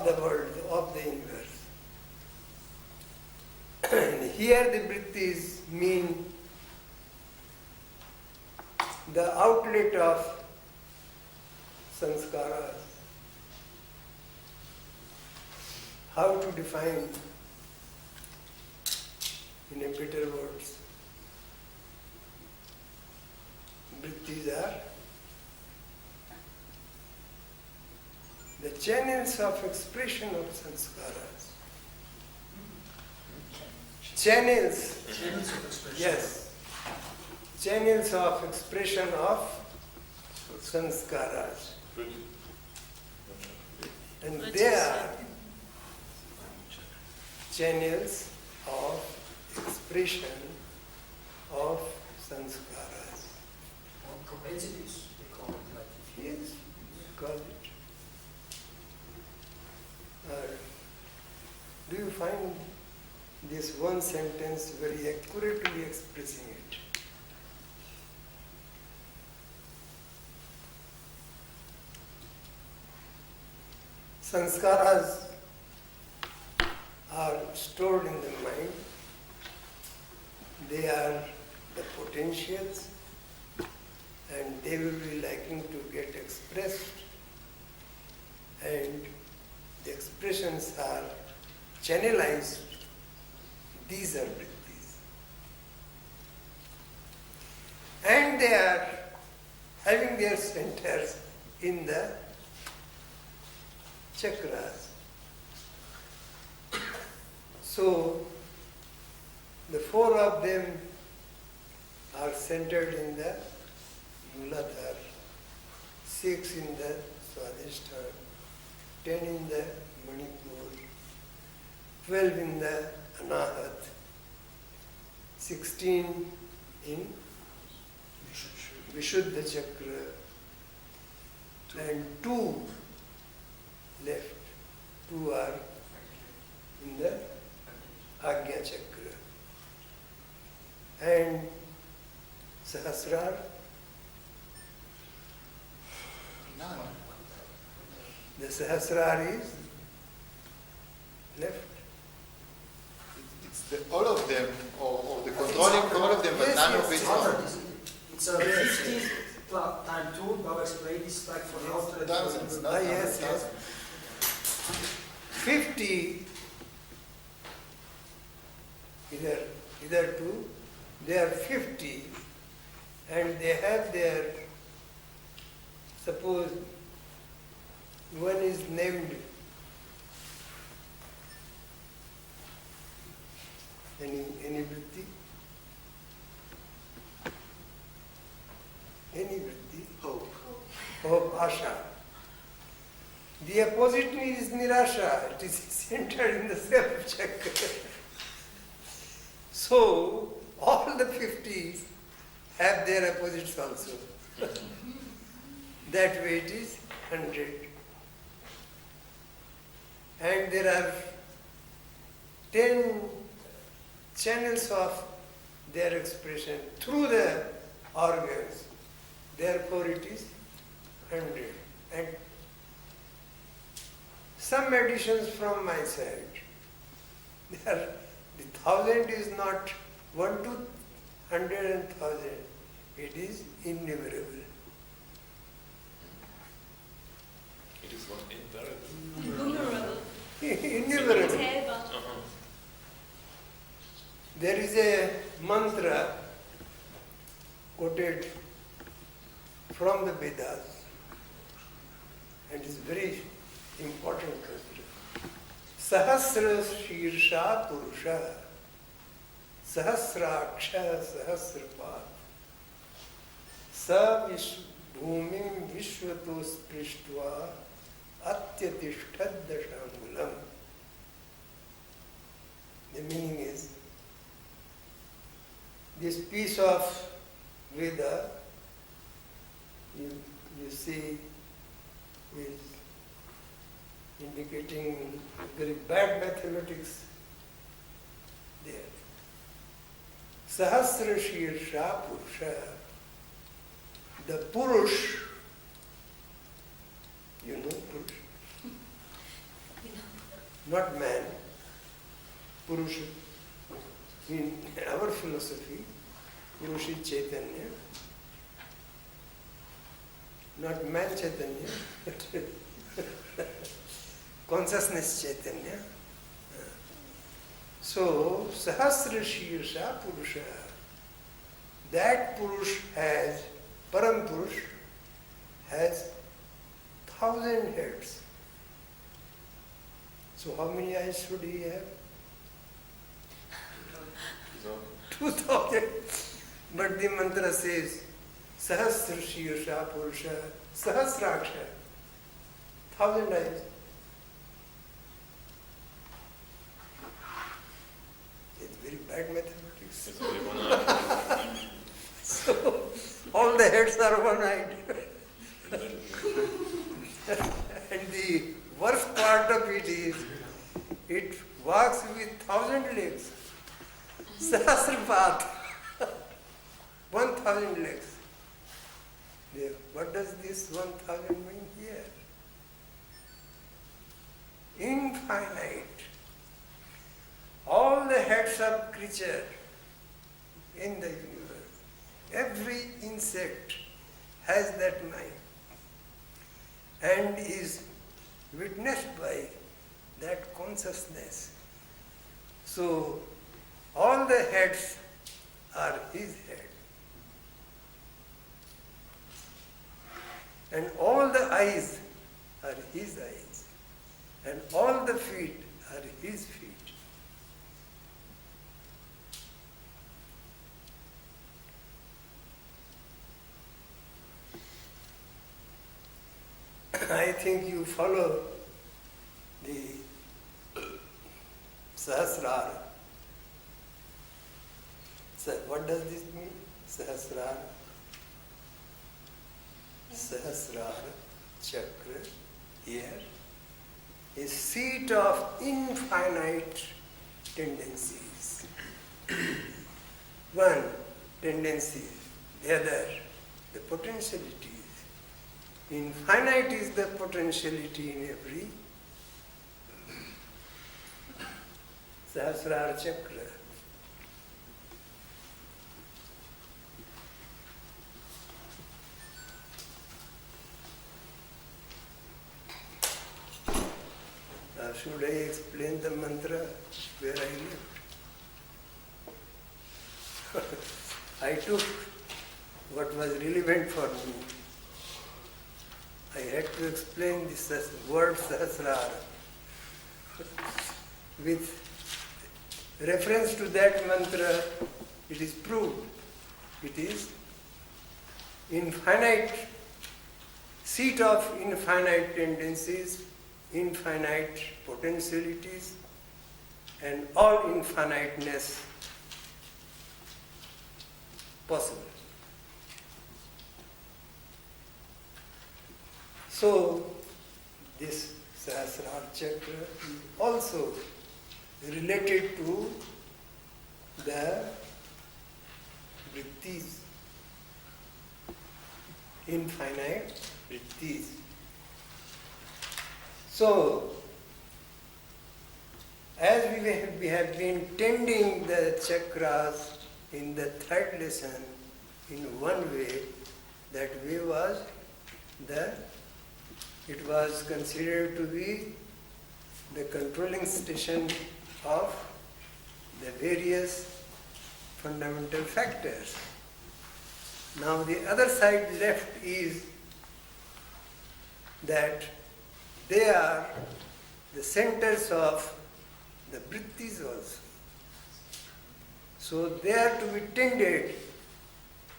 of the world, of the universe. And here the vrittis mean the outlet of sanskaras. How to define in a better words? Vrittis are the channels of expression of sanskaras. Channels of expression. Yes. Channels of expression of sanskaras. And they are channels of expression of sanskaras. Or propensities, they call it like. Yes, call it. Do you find this one sentence very accurately expressing it? Sanskaras are stored in the mind. They are the potentials and they will be liking to get expressed, and the expressions are channelized. These are vrittis. And they are having their centers in the chakras. So, the four of them are centered in the Muladhara, 6 in the Swadhisthana, 10 in the Manipur, 12 in the Anahat, 16 in Vishuddha Chakra, and 2 left. 2 are in the Agnya Chakra. And Sahasrar, the Sahasrar is left. It's all of them, or the controlling all of them, but Yes, none yes, of it. It's it's a 50 times 2, Baba explained, it's like for Yes, outer. thousands, not Yes, yes. thousands. 50, either 2, they are 50, and they have their, suppose one is named any vritti? Any vritti? Hope. Hope, asha. The opposite is nirasha. It is centered in the self-chakra. So, all the 50 have their opposites also. That way it is 100. And there are 10 channels of their expression through the organs. Therefore it is 100. And some additions from my side. The 1,000 is not 1 to 100 and 1,000. It is innumerable. It is what? Innumerable. Innumerable. There is a mantra quoted from the Vedas, and it's very important mantra. Sahasra Shirsha Purusha Sahasraksha Sahasrapad Sa Bhumim Vishvato Sprishtva Atyatishthad Dashangulam. The meaning is, this piece of Veda, you see, is indicating very bad mathematics there. Sahasra Shirsha Purusha. The Purush, you know Purush? not man, Purusha. In our philosophy, Purusha is Chaitanya, not man Chaitanya, but consciousness Chaitanya. So, Sahasra Shirsha Purusha. That Purush has, Param Purush, has 1,000 heads. So how many eyes should he have? So, 2,000. But the mantra says, Sahasra Shirsha Purusha, Sahasraksha, 1,000 eyes. It's very bad mathematics. it's only one eye. So all the heads are one-eyed. And the worst part of it is, it walks with 1,000 legs. Sahasrapath, 1,000 legs. What does this 1,000 mean here? Infinite. All the heads of creature in the universe, every insect has that mind and is witnessed by that consciousness. So, all the heads are his head. And all the eyes are his eyes. And all the feet are his feet. I think you follow the Sahasrara. So what does this mean? Sahasrara. Sahasrara, chakra, here, is seat of infinite tendencies. One, tendency, the other, the potentialities. Infinite is the potentiality in every Sahasrara chakra. Should I explain the mantra where I lived? I took what was relevant for me. I had to explain this word Sahasrara. With reference to that mantra, it is proved. It is infinite, seat of infinite tendencies, infinite potentialities, and all infiniteness possible. So, this Sahasrara chakra is also related to the vrittis, infinite vrittis. So, as we have been tending the chakras in the third lesson in one way, that way was it was considered to be the controlling station of the various fundamental factors. Now the other side left is that they are the centers of the vrittis also. So they are to be tended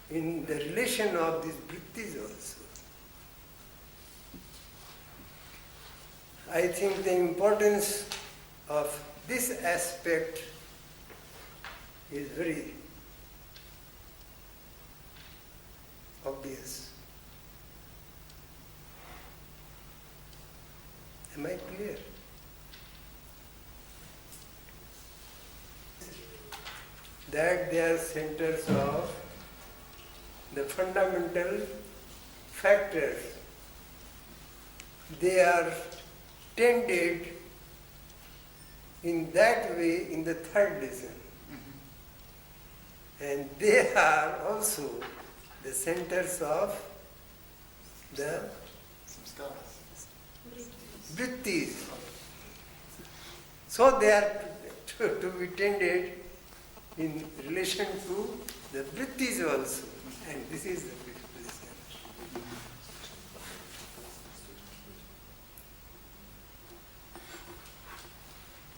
in the relation of these vrittis also. I think the importance of this aspect is very obvious. Am I clear? That they are centers of the fundamental factors. They are tended in that way in the third lesson. And they are also the centers of the Samskaras. vrittis. So they are to be tended in relation to the vrittis also. And this is the fifth lesson.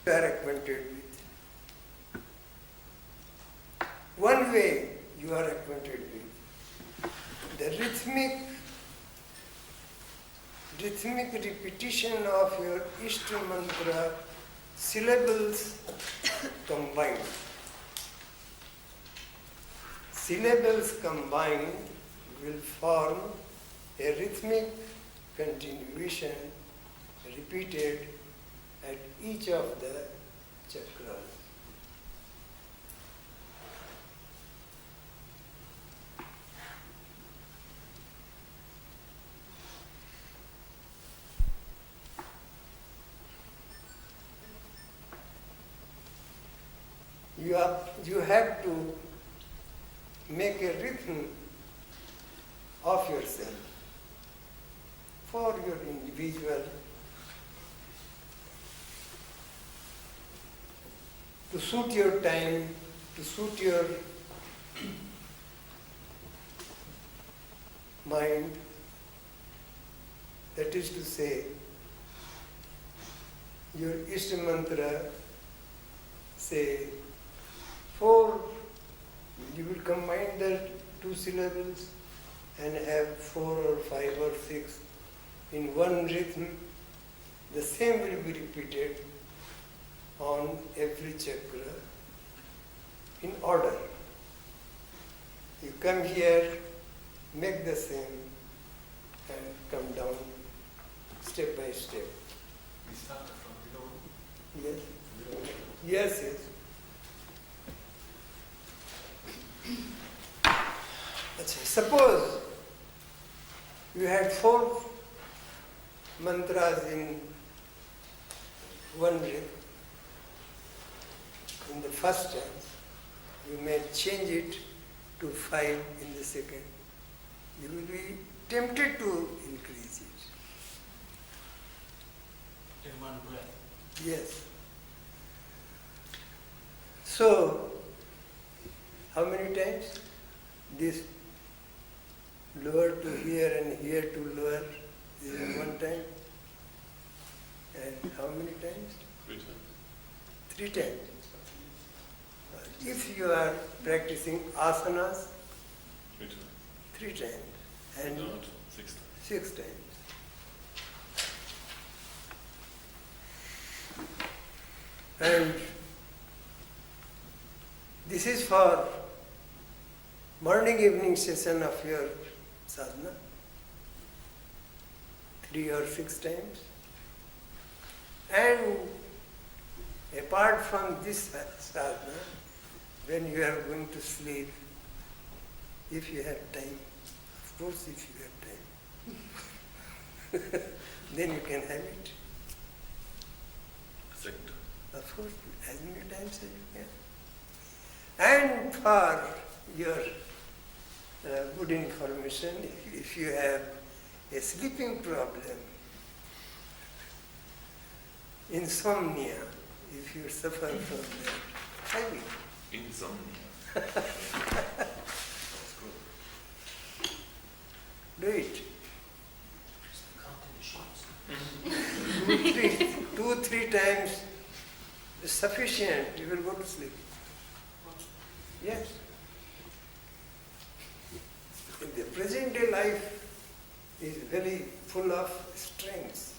You are acquainted with. One way you are acquainted with the rhythmic repetition of your Ishta mantra syllables combined. Syllables combined will form a rhythmic continuation repeated at each of the chakras. You have to make a rhythm of yourself for your individual, to suit your time, to suit your mind. That is to say, your Ishta mantra, say, 4, you will combine the 2 syllables and have 4 or 5 or 6 in one rhythm. The same will be repeated on every chakra in order. You come here, make the same, and come down step by step. We start from below. Yes? Yes, yes. Suppose you had 4 mantras in one rhythm. In the first time, you may change it to 5 in the second. You will be tempted to increase it. In one breath. Yes. So, how many times? This lower to here and here to lower is in one time. And how many times? 3 times. 3 times. If you are practicing asanas, 3 times. 3 times. And Not 6 times. 6 times. And this is for morning evening session of your sadhana, 3 or 6 times. And apart from this sadhana, when you are going to sleep, if you have time, of course if you have time, then you can have it. Second. Of course, as many times as you can. And for your good information, if you have a sleeping problem, insomnia, if you suffer from that, have it. Insomnia. That's good. Do it. Just counting the shots. 2-3 times is sufficient. You will go to sleep. Yes. The present day life is very full of strengths.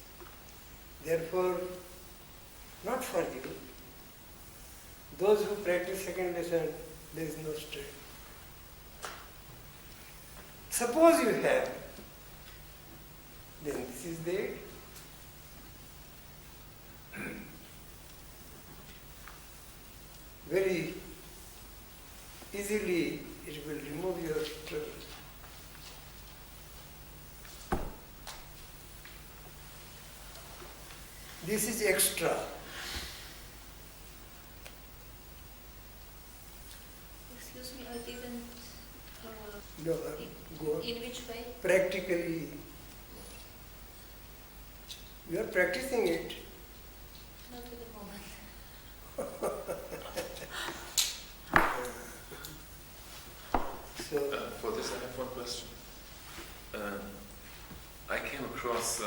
Therefore, not for you. Those who practice second lesson, there is no strength. Suppose you have, then this is there. Very easily it will remove your trouble. This is extra. practically, you are practicing it. Not at the moment. So, For this, I have one question. I came across.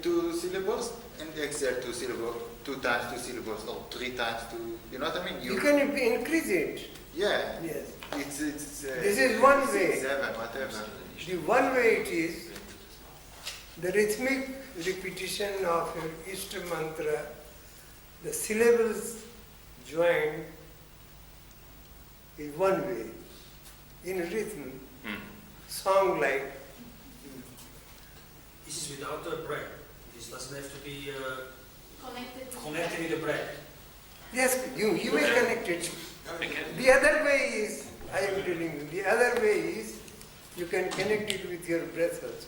Two syllables and exert two syllables, 2 times 2 syllables, or 3 times 2. You know what I mean? you can increase it. Yeah. Yes. It's This is one way. 7, whatever. The one way it is the rhythmic repetition of your Ishta mantra, the syllables joined is one way. In rhythm, song like. This is without a breath. This doesn't have to be Connected. with the breath. Yes, you may connect it. I can. The other way is, I am telling you, the other way is you can connect it with your breath also.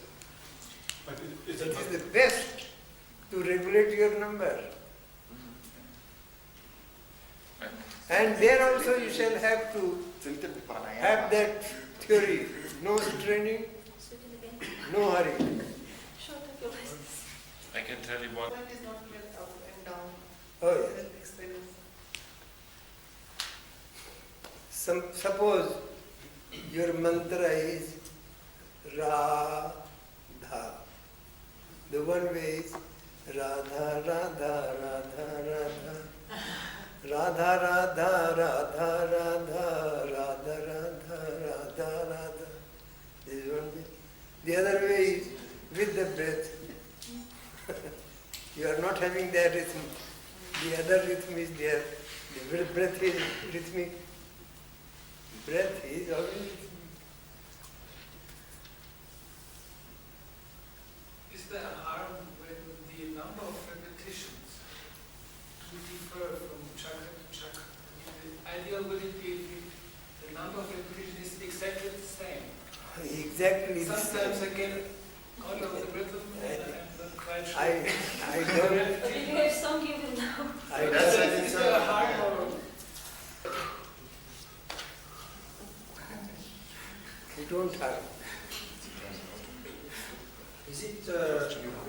But It is the best to regulate your number. And there also you shall have to It's a little bit pranayama. have that theory. No straining, Speak it again. no hurry. Short of your voice. I can tell you what. Mind is not kept up and down. Oh, yes. Experience. Suppose your mantra is Radha. The one way is Radha, Radha, Radha, Radha. Radha, Radha, Radha, Radha, Radha, Radha, Radha, Radha. This is one way. The other way is with the breath. You are not having that rhythm. The other rhythm is there. The breath is rhythmic. Breath is always rhythmic. is there harm when the number of repetitions do differ from chakra to chakra? I mean, the ideal would it be if the number of repetitions is exactly the same? Exactly the Sometimes same. I get out of the rhythm and I'm quite sure. I don't. Do you have some given now? I That's don't. why Is there a harm or? I don't have. Is it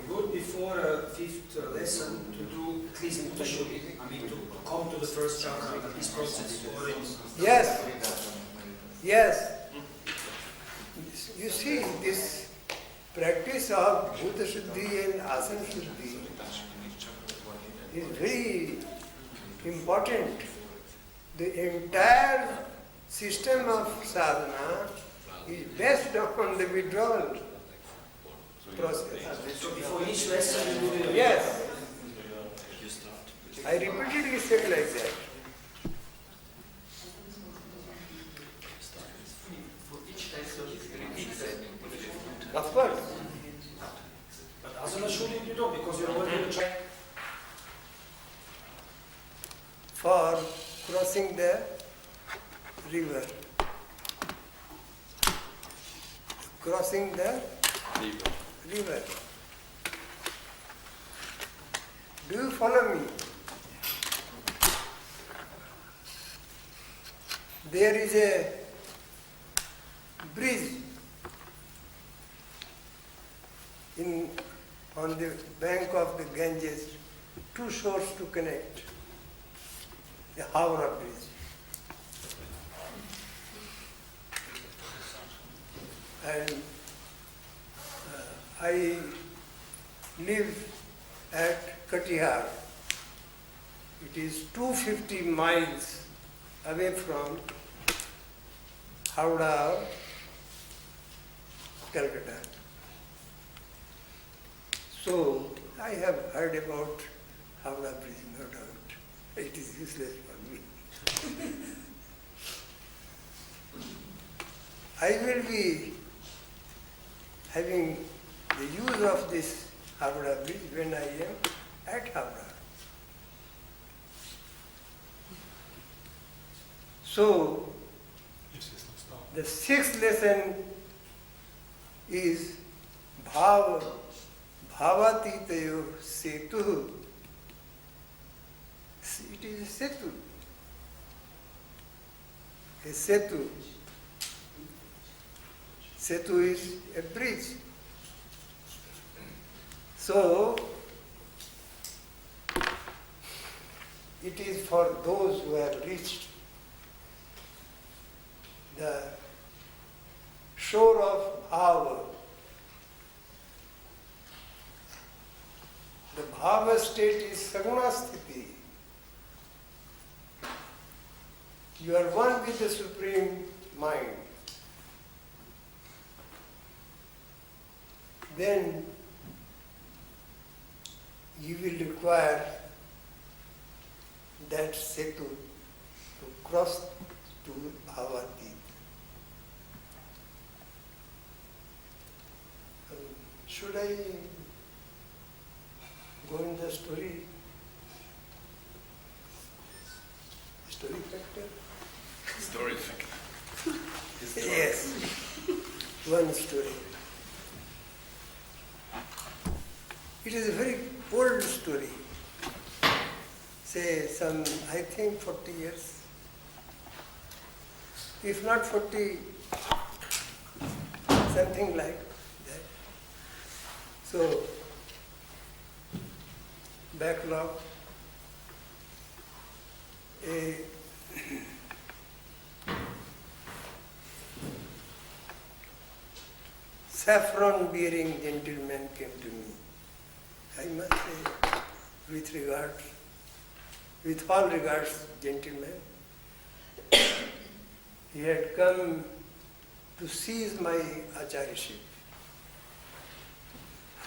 good before a fifth lesson to do at least Mutashuri? I mean, to come to the first chakra, this process, or it's Yes. Yes. You see, this practice of Bhuta Shuddhi and Asana Shuddhi is very important. The entire system of sadhana is based on the withdrawal process. so before each lesson you do the Yes. I repeatedly said like that. Of course. But asana shouldn't you don't because you're already in the chakra. For crossing the river. Crossing the river. Do you follow me? There is a bridge on the bank of the Ganges, two shores to connect, the Howrah Bridge. And I live at Katihar. It is 250 miles away from Howrah, Calcutta. So I have heard about Howrah Bridge, no doubt. It is useless for me. I will be having the use of this Howrah Bridge when I am at Howrah. So the 6th lesson is Bhavatitayo Setu. It is a setu. A setu. Setu is a bridge. So, it is for those who have reached the shore of bhava. The bhava state is saguna sthiti. You are one with the Supreme Mind. Then you will require that setu to cross to bhavati. Should I go in the story factor? Story factor. Yes, one story. It is a very old story. Say some, I think 40 years. If not 40, something like that. So, backlog. A saffron-bearing gentleman came to me. I must say, with all regards, gentleman, he had come to seize my acharyaship.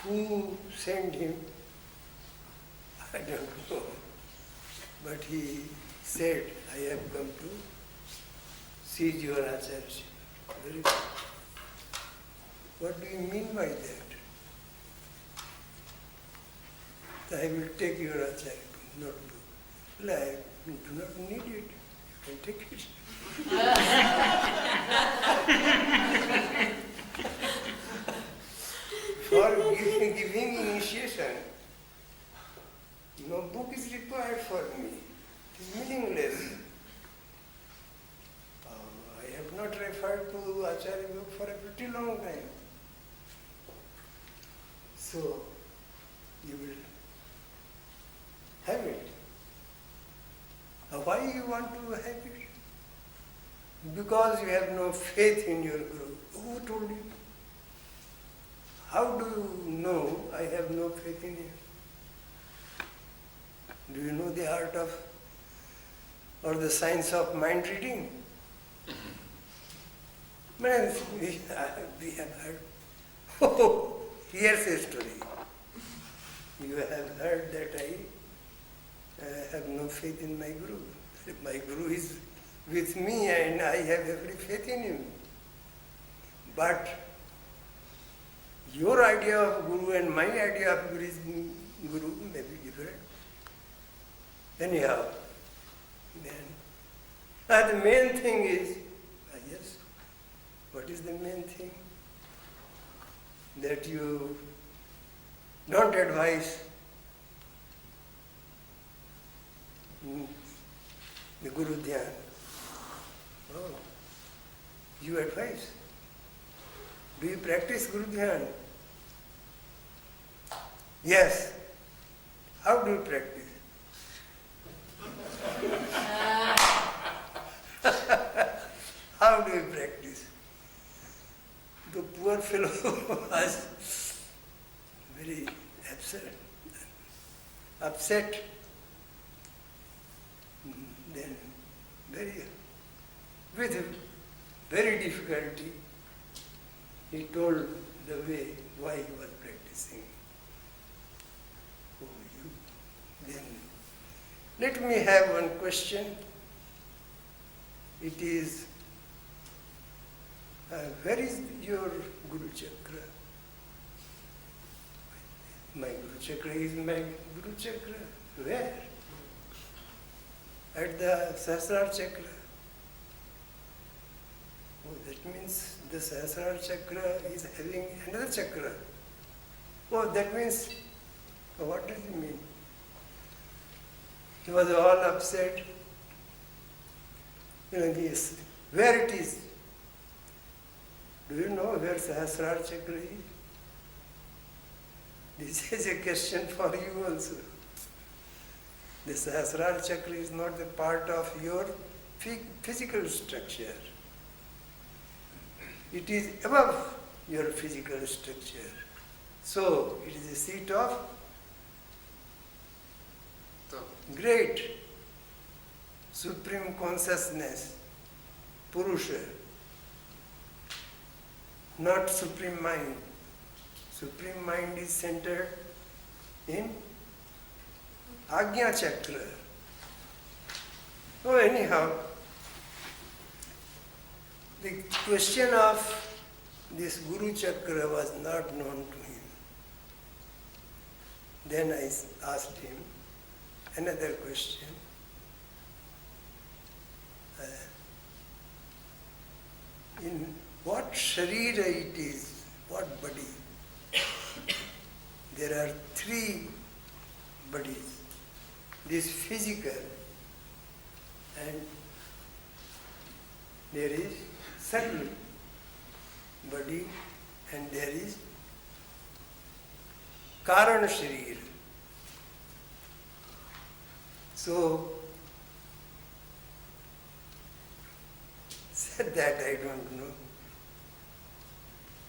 Who sent him? I don't know. But he said, I have come to seize your acharyaship. Very good. What do you mean by that? I will take your acharya, not do. Well, I do not need it. You can take it. For giving initiation, no book is required for me. It is meaningless. I have not referred to Acharya book for a pretty long time. So, you will have it. Why you want to have it? Because you have no faith in your Guru. Who told you? How do you know I have no faith in him? Do you know the art of or the science of mind reading? Man, we have heard. Oh, here's a story. You have heard that I have no faith in my Guru. My Guru is with me and I have every faith in him. But your idea of Guru and my idea of Guru may be different. Anyhow, then, the main thing is, yes, what is the main thing? That you don't advise the Guru Dhyan. Oh, you advise. Do you practice Guru Dhyan? Yes. How do you practice? How do you practice? The poor fellow was very upset. Then with very difficulty, he told the way why he was practicing. Then let me have one question. It is, where is your Guru Chakra? My Guru Chakra is my Guru Chakra. Where? At the Sahasrara Chakra. Oh, that means the Sahasrara Chakra is having another chakra. Oh, that means, what does it mean? He was all upset. Yes, where it is? Do you know where Sahasrara Chakra is? This is a question for you also. The Sahasrara Chakra is not the part of your physical structure. It is above your physical structure. So, it is a seat of great supreme consciousness, Purusha, not supreme mind. Supreme mind is centered in Agnya Chakra. So anyhow, the question of this Guru Chakra was not known to him. Then I asked him another question. In what Sharira it is, what body? There are three bodies. This physical, and there is subtle body, and there is Karana Sharira. So, said that I don't know.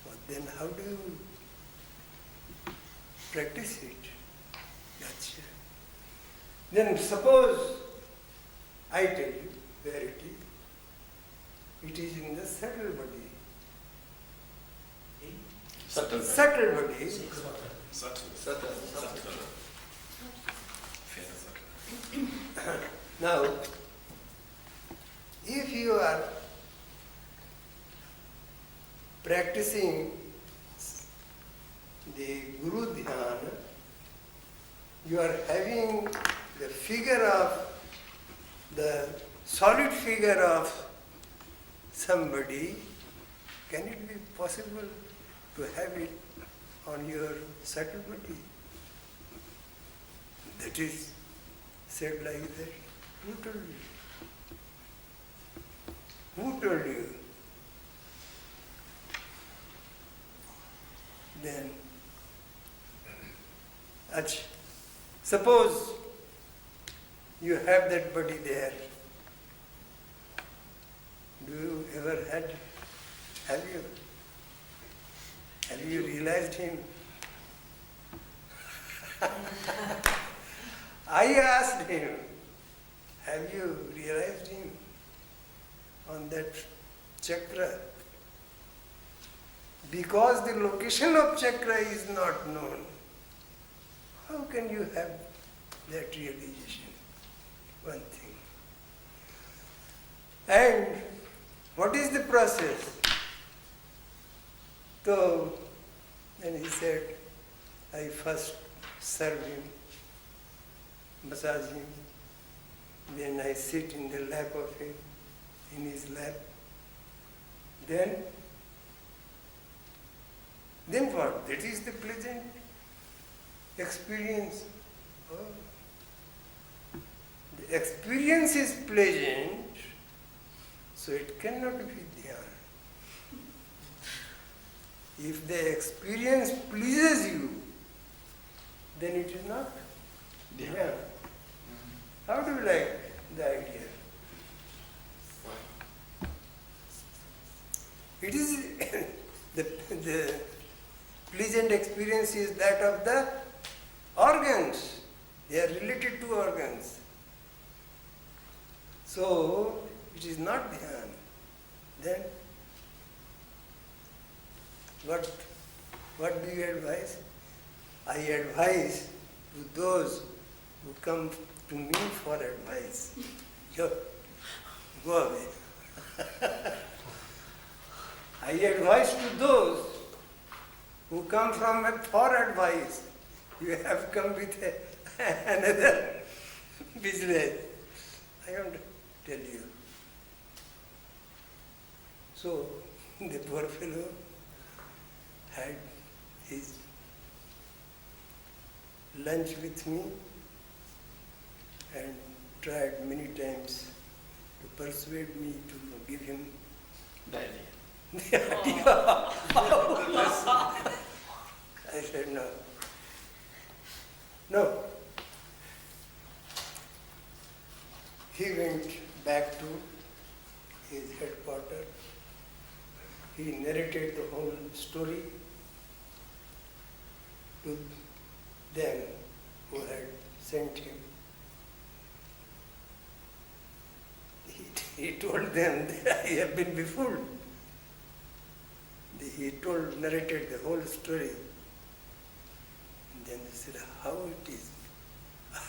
But then how do you practice it? That's it. Then suppose I tell you where it is. It is in the subtle body. Subtle. Subtle body. Subtle. Now, if you are practicing the Guru Dhyana, you are having the figure of, the solid figure of somebody, can it be possible to have it on your subtle body? That is said like that. Who told you? Who told you? Then, suppose you have that body there. Do you ever have you realized him? I asked him, have you realized him on that chakra? Because the location of chakra is not known, how can you have that realization? One thing. And what is the process? So, then he said, I first serve him, massage him, then I sit in the lap of him, in his lap. Then what? That is the pleasant experience. Oh. The experience is pleasant, so it cannot be dhyana. If the experience pleases you, then it is not dhyana. How do you like the idea? It is the pleasant experience is that of the organs. They are related to organs. So, it is not dhyana. Then, what do you advise? I advise to those who come to me for advice. Go away. I advise to those who come for advice. You have come with another business. I want to tell you. So, the poor fellow had his lunch with me and tried many times to persuade me to give him I said, no. No. He went back to his headquarters. He narrated the whole story to them who had sent him. He told them that I have been befooled. He narrated the whole story. And then he said, how it is?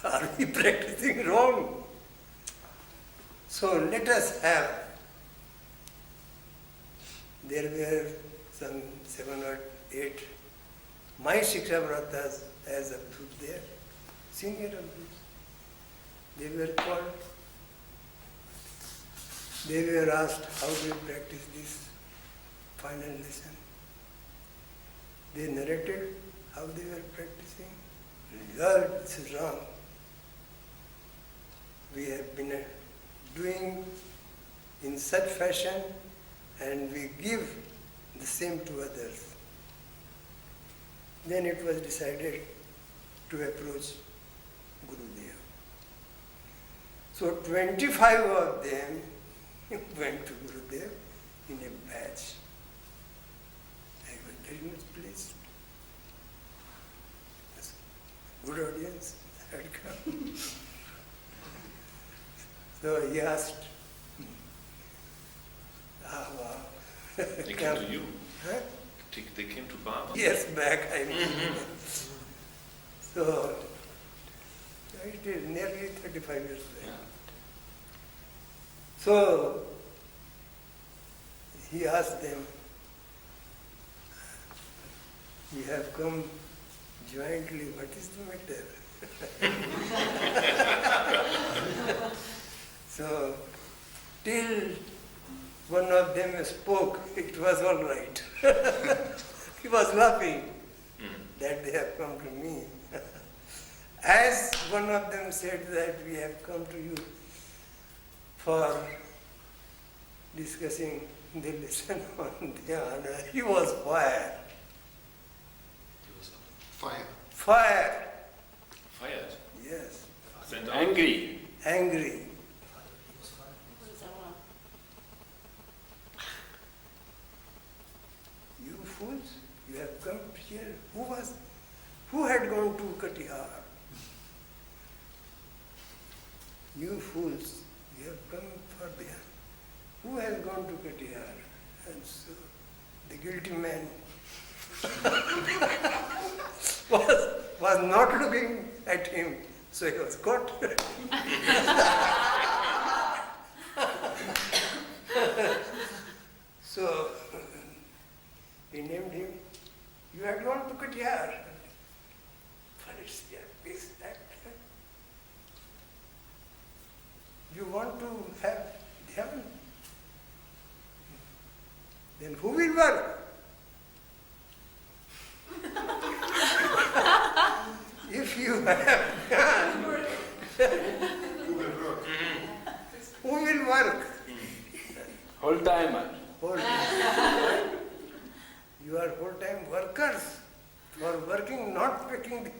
Are we practicing wrong? So let us have. There were some 7 or 8 my Shiksha Vratas as a group there, senior groups. They were called. They were asked how do you practice this final lesson. They narrated how they were practicing. Lord, this is wrong. We have been doing in such fashion and we give the same to others. Then it was decided to approach Gurudev. So 25 of them went to Gurudev in a batch. I was very much pleased. Good audience had come. So he asked, wow. They came to you. Huh? They came to Baba. Years back, I mean. So, it is nearly 35 years back. Yeah. So, he asked them, we have come jointly, what is the matter? So, till one of them spoke, it was all right. He was laughing that they have come to me. As one of them said that we have come to you for discussing the lesson on dhyana, he was fire. Fire. Fire. Fired. Yes. Went out. Angry. Angry. You fools, you have come here. Who had gone to Katihar? You fools, you have come for dhyana. Who has gone to Katihar? And so the guilty man was not looking at him, so he was caught. So he named him. You had gone to Katihar. For its this act. You want to have dhyana? Then who will work? If you have dhyana, who will work? Whole timer. Whole-time. You are whole-time workers for working, not taking the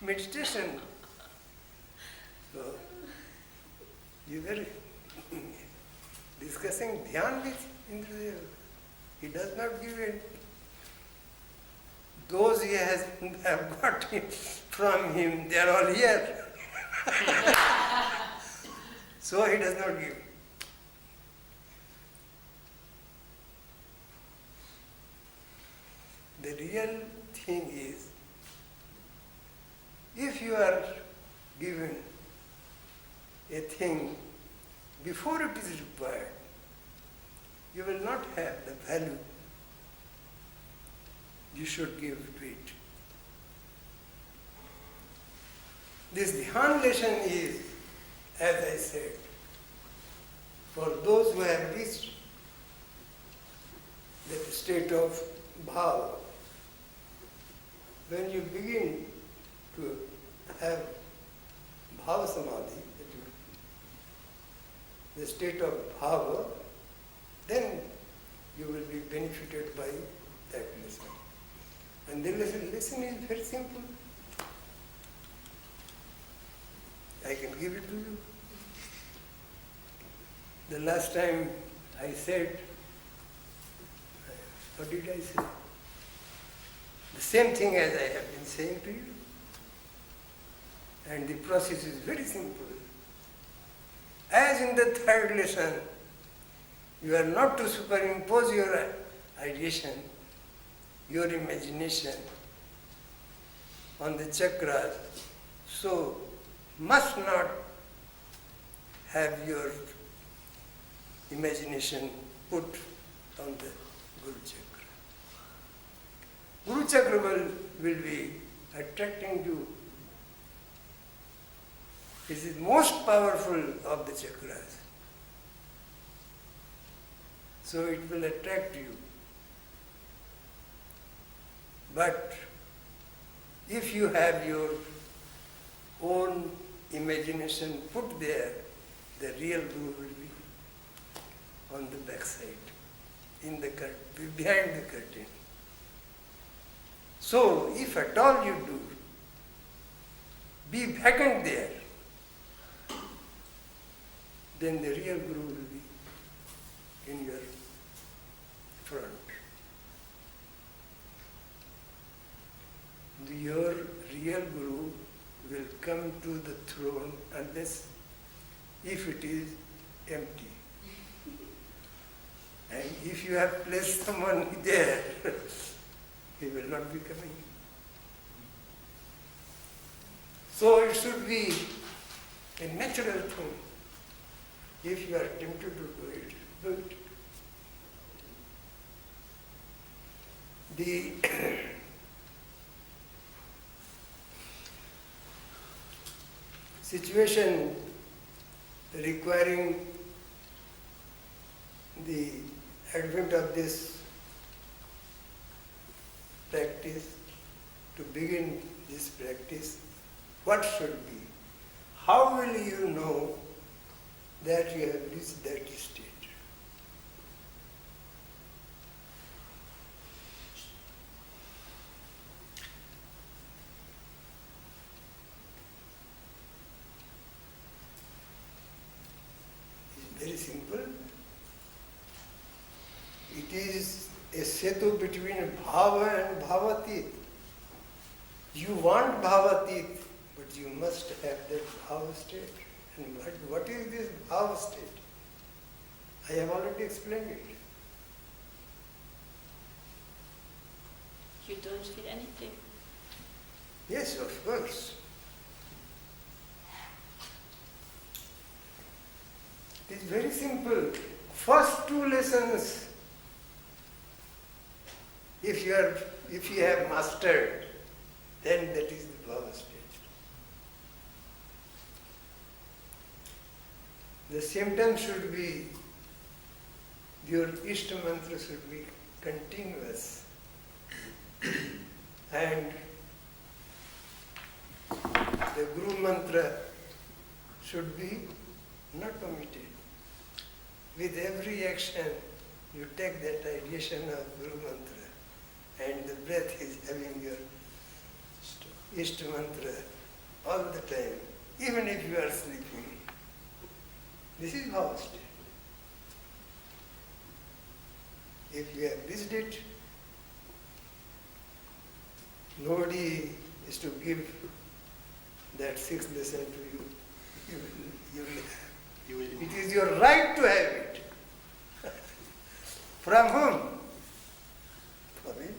meditation. So, you were discussing dhyan with Indradev. He does not give it. Those he has have got from him, they are all here. So he does not give. The real thing is, if you are given a thing before it is required, you will not have the value you should give to it. This dhyan lesson is, as I said, for those who have reached that state of bhava. When you begin to have bhava samadhi, the state of bhava, then you will be benefited by that lesson. And the lesson is very simple. I can give it to you. The last time I said, what did I say? The same thing as I have been saying to you. And the process is very simple. As in the third lesson, you are not to superimpose your ideation, your imagination on the chakras. So, must not have your imagination put on the Guru Chakra. Guru Chakra will be attracting you. It is the most powerful of the chakras. So it will attract you. But if you have your own imagination put there, the real Guru will be on the backside, in the behind the curtain. So, if at all you do, be vacant there, then the real Guru will be in your front. Your real Guru will come to the throne unless if it is empty. And if you have placed someone there, he will not be coming. So it should be a natural thing. If you are tempted to do it, do it. The situation requiring the advent of this practice, to begin this practice, what should be? How will you know that you have reached that state? It's very simple. It is a setu between bhava and bhavatit. You want bhavatit, but you must have that bhava state. And what is this bhava state? I have already explained it. You don't feel anything. Yes, of course. It is very simple. First two lessons, if you have mastered, then that is the bhava state. The symptom should be, your Ishta mantra should be continuous. And the Guru mantra should be not omitted. With every action, you take that ideation of Guru mantra, and the breath is having your Ishta mantra all the time, even if you are sleeping. This is bhava state. If you have reached it, nobody is to give that sixth lesson to you. You will have. It is your right to have it. From whom? From him.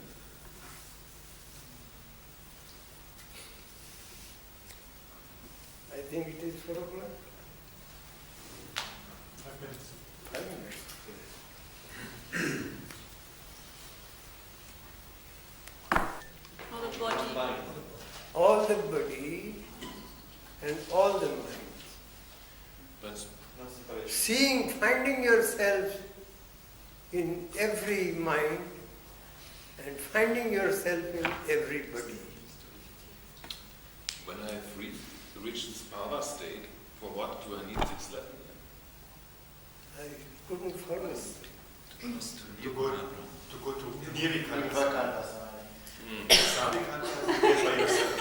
I think it is 4 o'clock. 5 minutes. 5 minutes. All the body. All the body and all the mind. But Seeing, finding yourself in every mind and finding yourself in everybody. when I have reached this bhava state, for what do I need 6 lessons? I couldn't follow. To to go to Nirvikalpa. Sadhikalpa you get by yourself.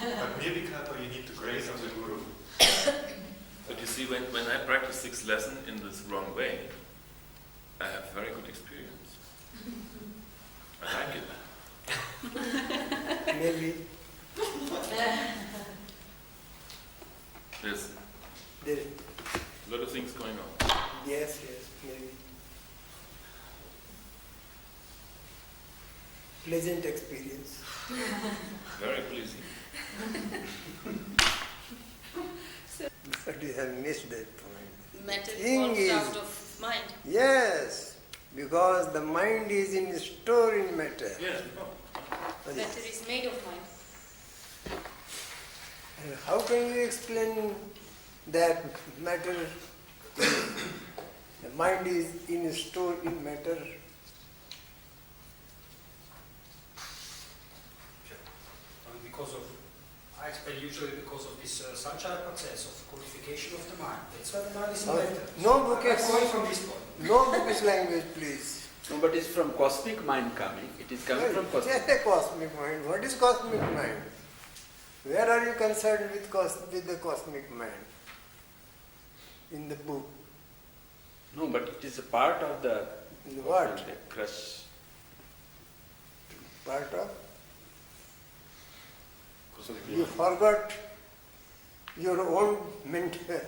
But Nirvikalpa you need the grace of the Guru. But you see, when I practice 6th lesson in this wrong way, I have very good experience. I like it. Maybe There's there, a lot of things going on. yes, maybe. Pleasant experience. Very pleasing. But you have missed that point. Matter Thing evolved is- out of mind. Yes, because the mind is in store in matter. Yes. Matter is made of mind. And how can you explain that matter, the mind is in store in matter? Because of, I explain usually because of this sanchara process of purification of the mind. That's why the mind is in matter. No book I'm is, going from this point. no bookish language, please. No, but it's from cosmic mind coming. It is coming from cosmic. Just a cosmic mind. What is cosmic mind? Where are you concerned with the cosmic mind? In the book. No, but it is a part of the What? The crush. Part of? Because You forgot your own mental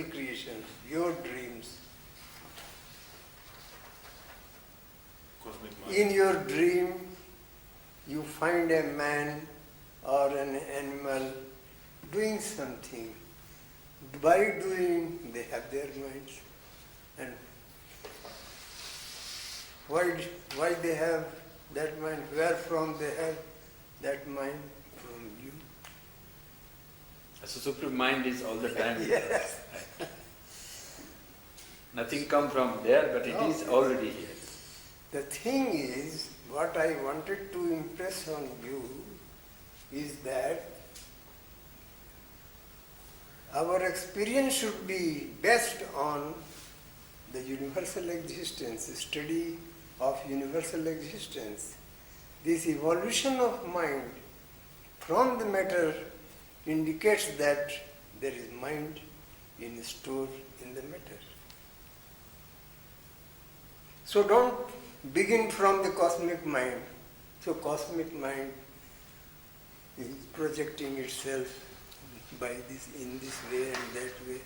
creation, your dreams. cosmic mind. In your dream, you find a man or an animal doing something. By doing, they have their minds. And why they have that mind? Where from they have that mind? From you. So supreme mind is all the time. Yes. Nothing come from there, but it is already here. The thing is, what I wanted to impress on you is that our experience should be based on the universal existence, study of universal existence. This evolution of mind from the matter indicates that there is mind in store in the matter. So don't begin from the cosmic mind. So cosmic mind is projecting itself by this, in this way and that way.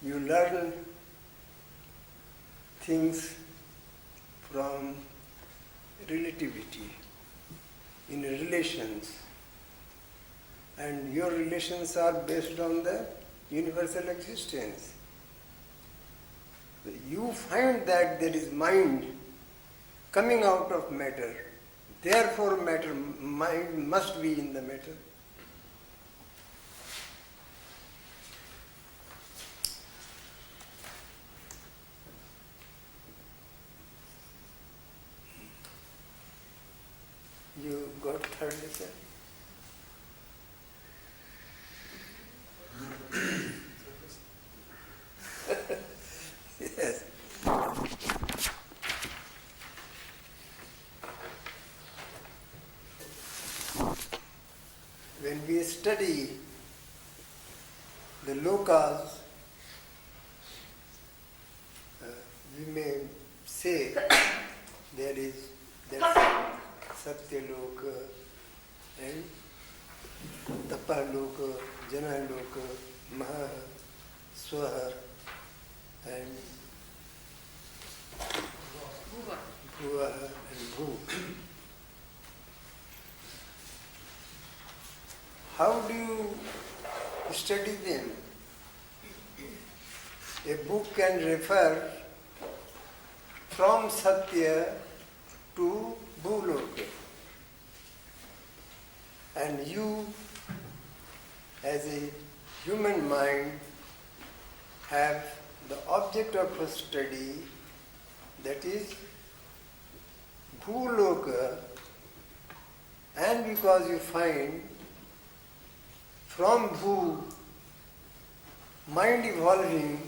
You learn things from relativity, in relations, and your relations are based on the universal existence. You find that there is mind coming out of matter, therefore matter, mind must be in the matter. You got third lesson? Yes. When we study the Lokas, we may say there is Satya Loka and Tapa Loka, Jana Loka, Maha, Swaha and Bhuva and Bhu. How do you study them? A book can refer from Satya to Bhuloka. And you, as a human mind, have the object of study, that is Bhuloka, and because you find from Bhu mind evolving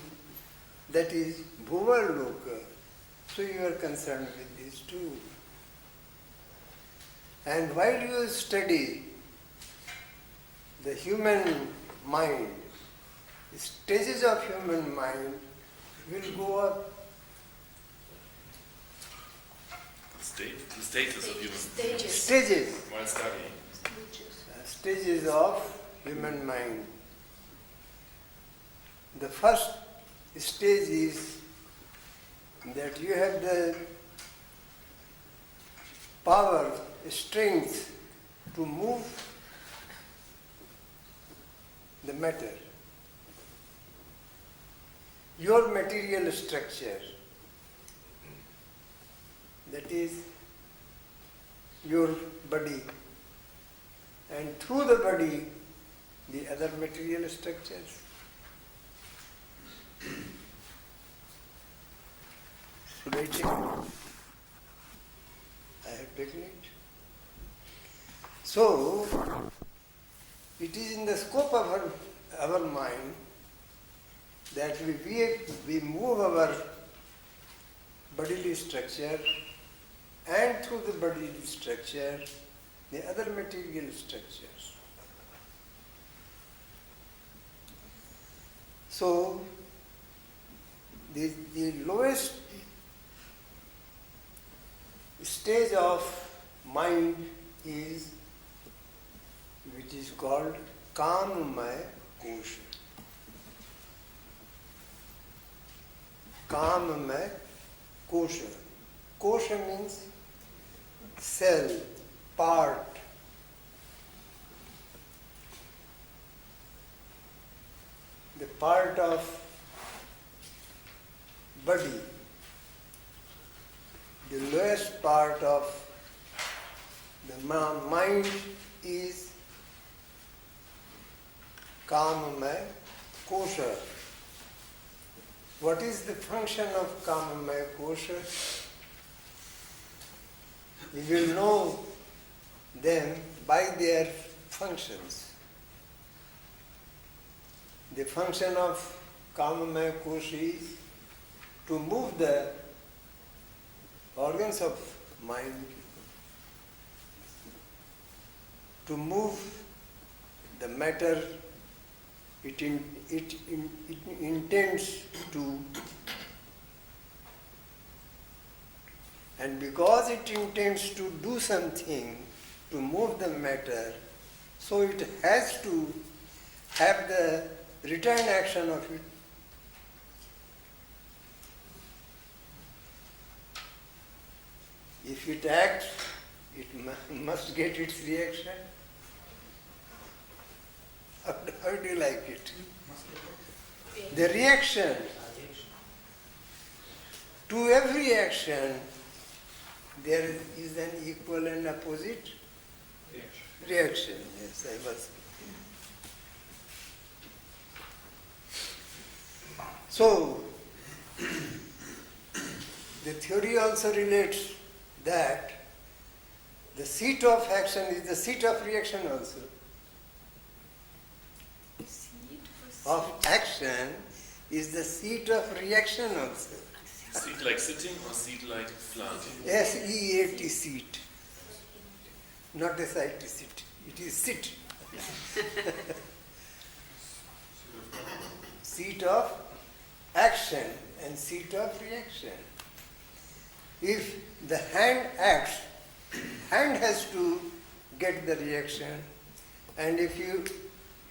that is Bhuva Loka. So you are concerned with these two. And while you study the human mind, stages of human mind will go up. The status of human Stages. while studying. Stages of human mind. The first stage is that you have the power, strength to move the matter. Your material structure, that is your body, and through the body, the other material structures. Should I take it? I have taken it. So, it is in the scope of our mind that we move our bodily structure, and through the bodily structure, the other material structures. So, the lowest stage of mind is, which is called Kamamaya Kosha. Kamamaya Kosha. Kosha means cell, part. The part of body, the lowest part of the mind is Kamamaya Kosha. What is the function of Kamamaya Kosha? We will know them by their functions. The function of Kamamaya Kosha is to move the organs of mind, to move the matter it intends to, and because it intends to do something, to move the matter, so it has to have the return action of it. If it acts, it must get its reaction. How do you like it? The reaction. To every action, there is an equal and opposite reaction. Yes, I was. So, the theory also relates that the seat of action is the seat of reaction also. Of action is the seat of reaction also. Seat like sitting or seat like planting? S-E-A-T, seat. Not S-I-T, sit. It is sit. Seat of action and seat of reaction. If the hand acts, hand has to get the reaction, and if you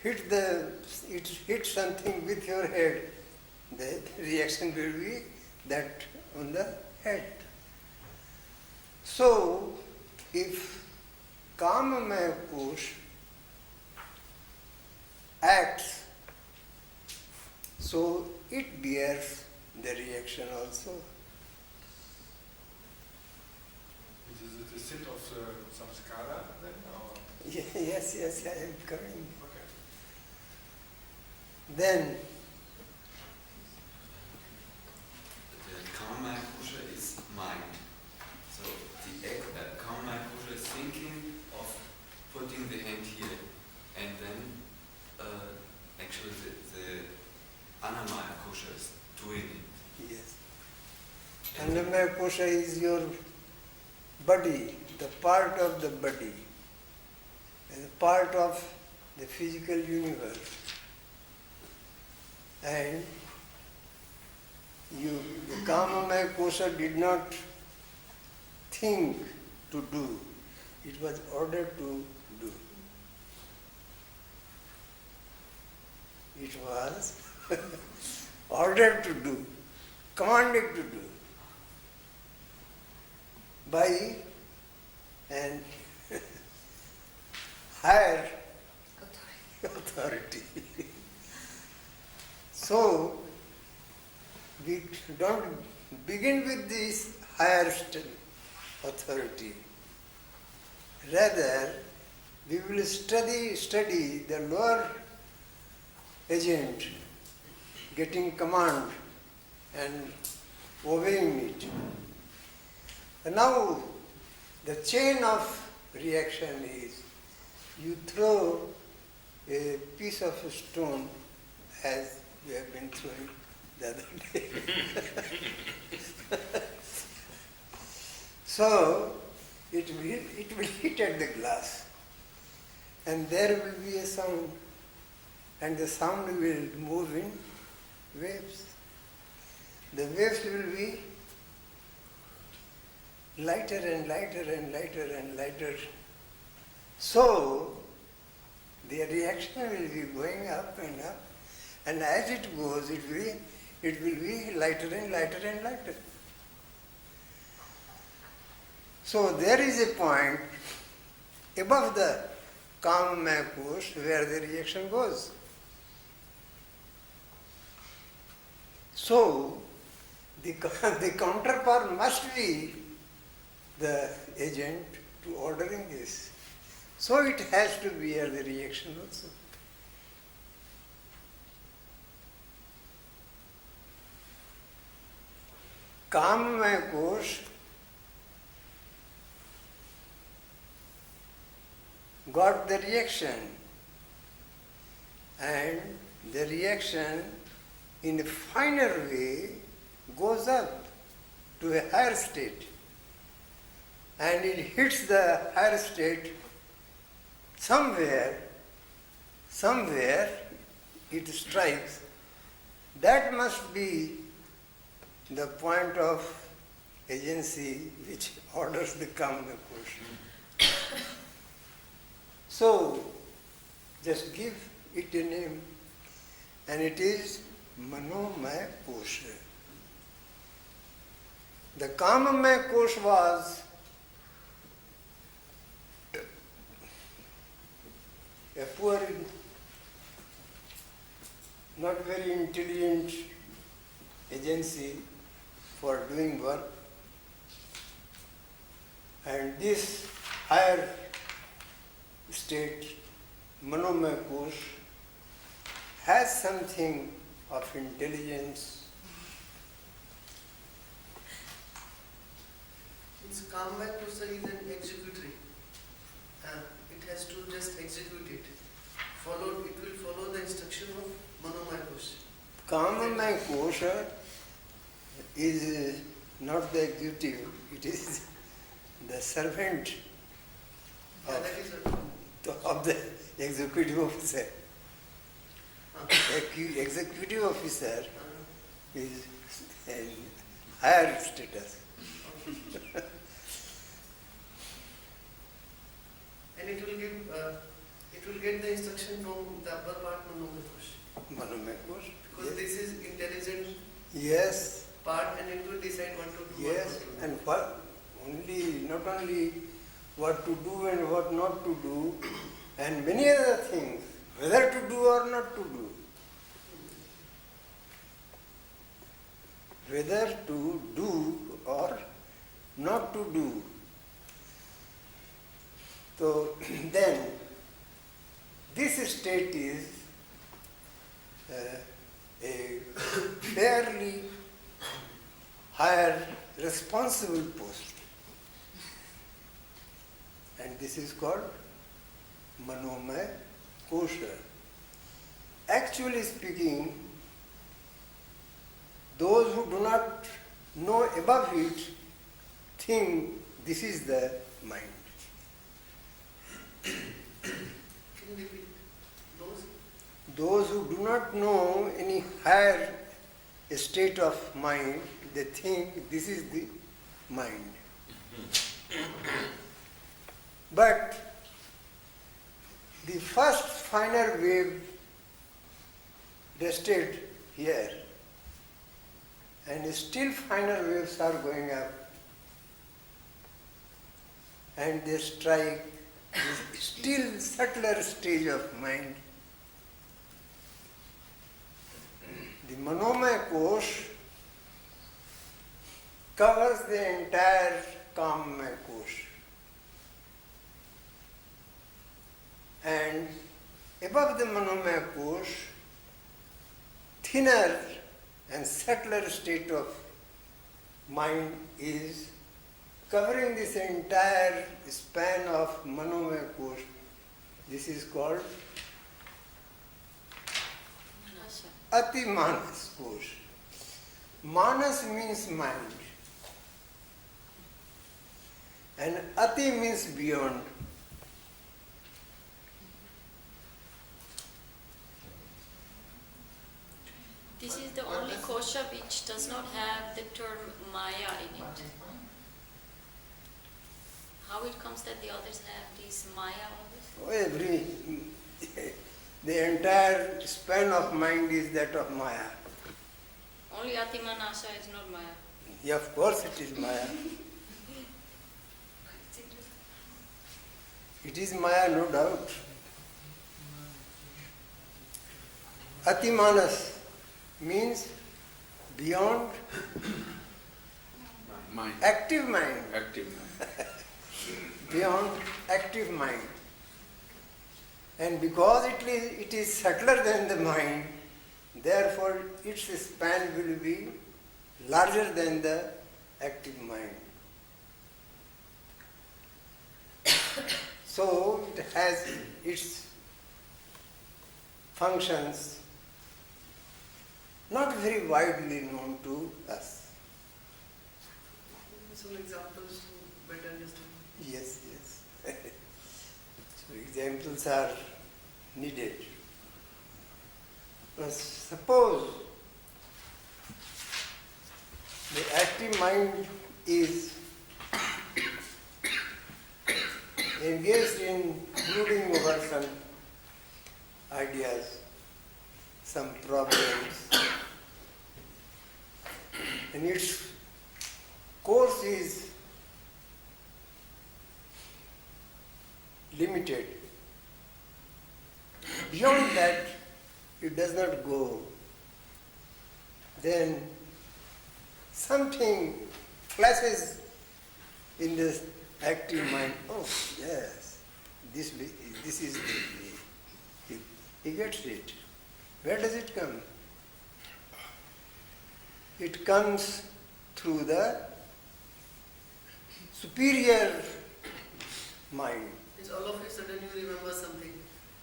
hit something with your head, the reaction will be that on the head. So, if Kamamaya Kosha acts, so it bears the reaction also. Is it the sit of samskara then? Or? Yes, I am coming. Okay. Then, the Kamamaya Kosha is mind. So the Kamamaya Kosha is thinking of putting the hand here, and then actually the Anandmurti Kosha is doing it. Yes. Anandamaya Kosha is your body, the part of the body, and part of the physical universe. And the Kamamaya Kosha did not think to do, it was ordered to do. It was ordered to do, commanded to do by an higher authority. So, we don't begin with this higher authority. Rather, we will study the lower agent getting command and obeying it. And now, the chain of reaction is you throw a piece of a stone as we have been throwing the other day. So, it will hit at the glass and there will be a sound and the sound will move in waves. The waves will be lighter and lighter and lighter and lighter. So, the reaction will be going up, and as it goes, it will be lighter and lighter and lighter. So there is a point above the Kamamaya Kosha where the reaction goes. So the counterpart must be the agent to ordering this. So it has to be the reaction also. Kamamaya Kosha got the reaction, and the reaction in a finer way goes up to a higher state, and it hits the higher state somewhere it strikes. That must be the point of agency which orders the Kamamaya Kosha. So, just give it a name, and it is Manomaya Kosha. The Kamamaya Kosha was a poor, not very intelligent agency for doing work, and this higher state, Manomaya Kosha, has something of intelligence. Since Kamamaya Kosha is an executory, it has to just execute it. It will follow the instruction of Manomaya Kosha. Kamamaya Kosha is not the executive, it is the servant of the executive officer. Executive officer is a higher status. And it will get the instruction from the upper part Manomaya Kosha. Manomaya Kosha. Because yes. this is intelligent Yes. part, and it will decide what to do. Yes, and not only what to do and what not to do, and many other things, whether to do or not to do. Whether to do or not to do. So then, this state is a fairly higher responsible post. And this is called Manomaya Kosha. Actually speaking, those who do not know above it think this is the mind. Can you repeat? Those who do not know any higher state of mind, they think this is the mind. But the first finer wave rested here, and still finer waves are going up, and they strike this still subtler stage of mind. The Manomaya Kosha covers the entire Kamaya Kosha. And above the Manomaya Kosha, thinner and subtler state of mind is covering this entire span of Manomaya Kosha. This is called Ati Manas Kosha. Manas means mind, and Ati means beyond. This is the only kosha which does not have the term Maya in it. How it comes that the others have this Maya always? The entire span of mind is that of Maya. Only Atimanasa is not Maya. Yeah, of course it is Maya. It is Maya, no doubt. Atimanas means beyond Mind. active mind. Active mind. Beyond active mind. And because it is subtler than the mind, therefore its span will be larger than the active mind. So it has its functions not very widely known to us. Some examples to better understand. Yes. So examples are needed. Suppose the active mind is engaged in brooding over some ideas, some problems, and its course is limited. Beyond that, it does not go. Then something flashes in the active mind. Oh, yes, this is the way. He gets it. Where does it come? It comes through the superior mind. It's all of a sudden you remember something.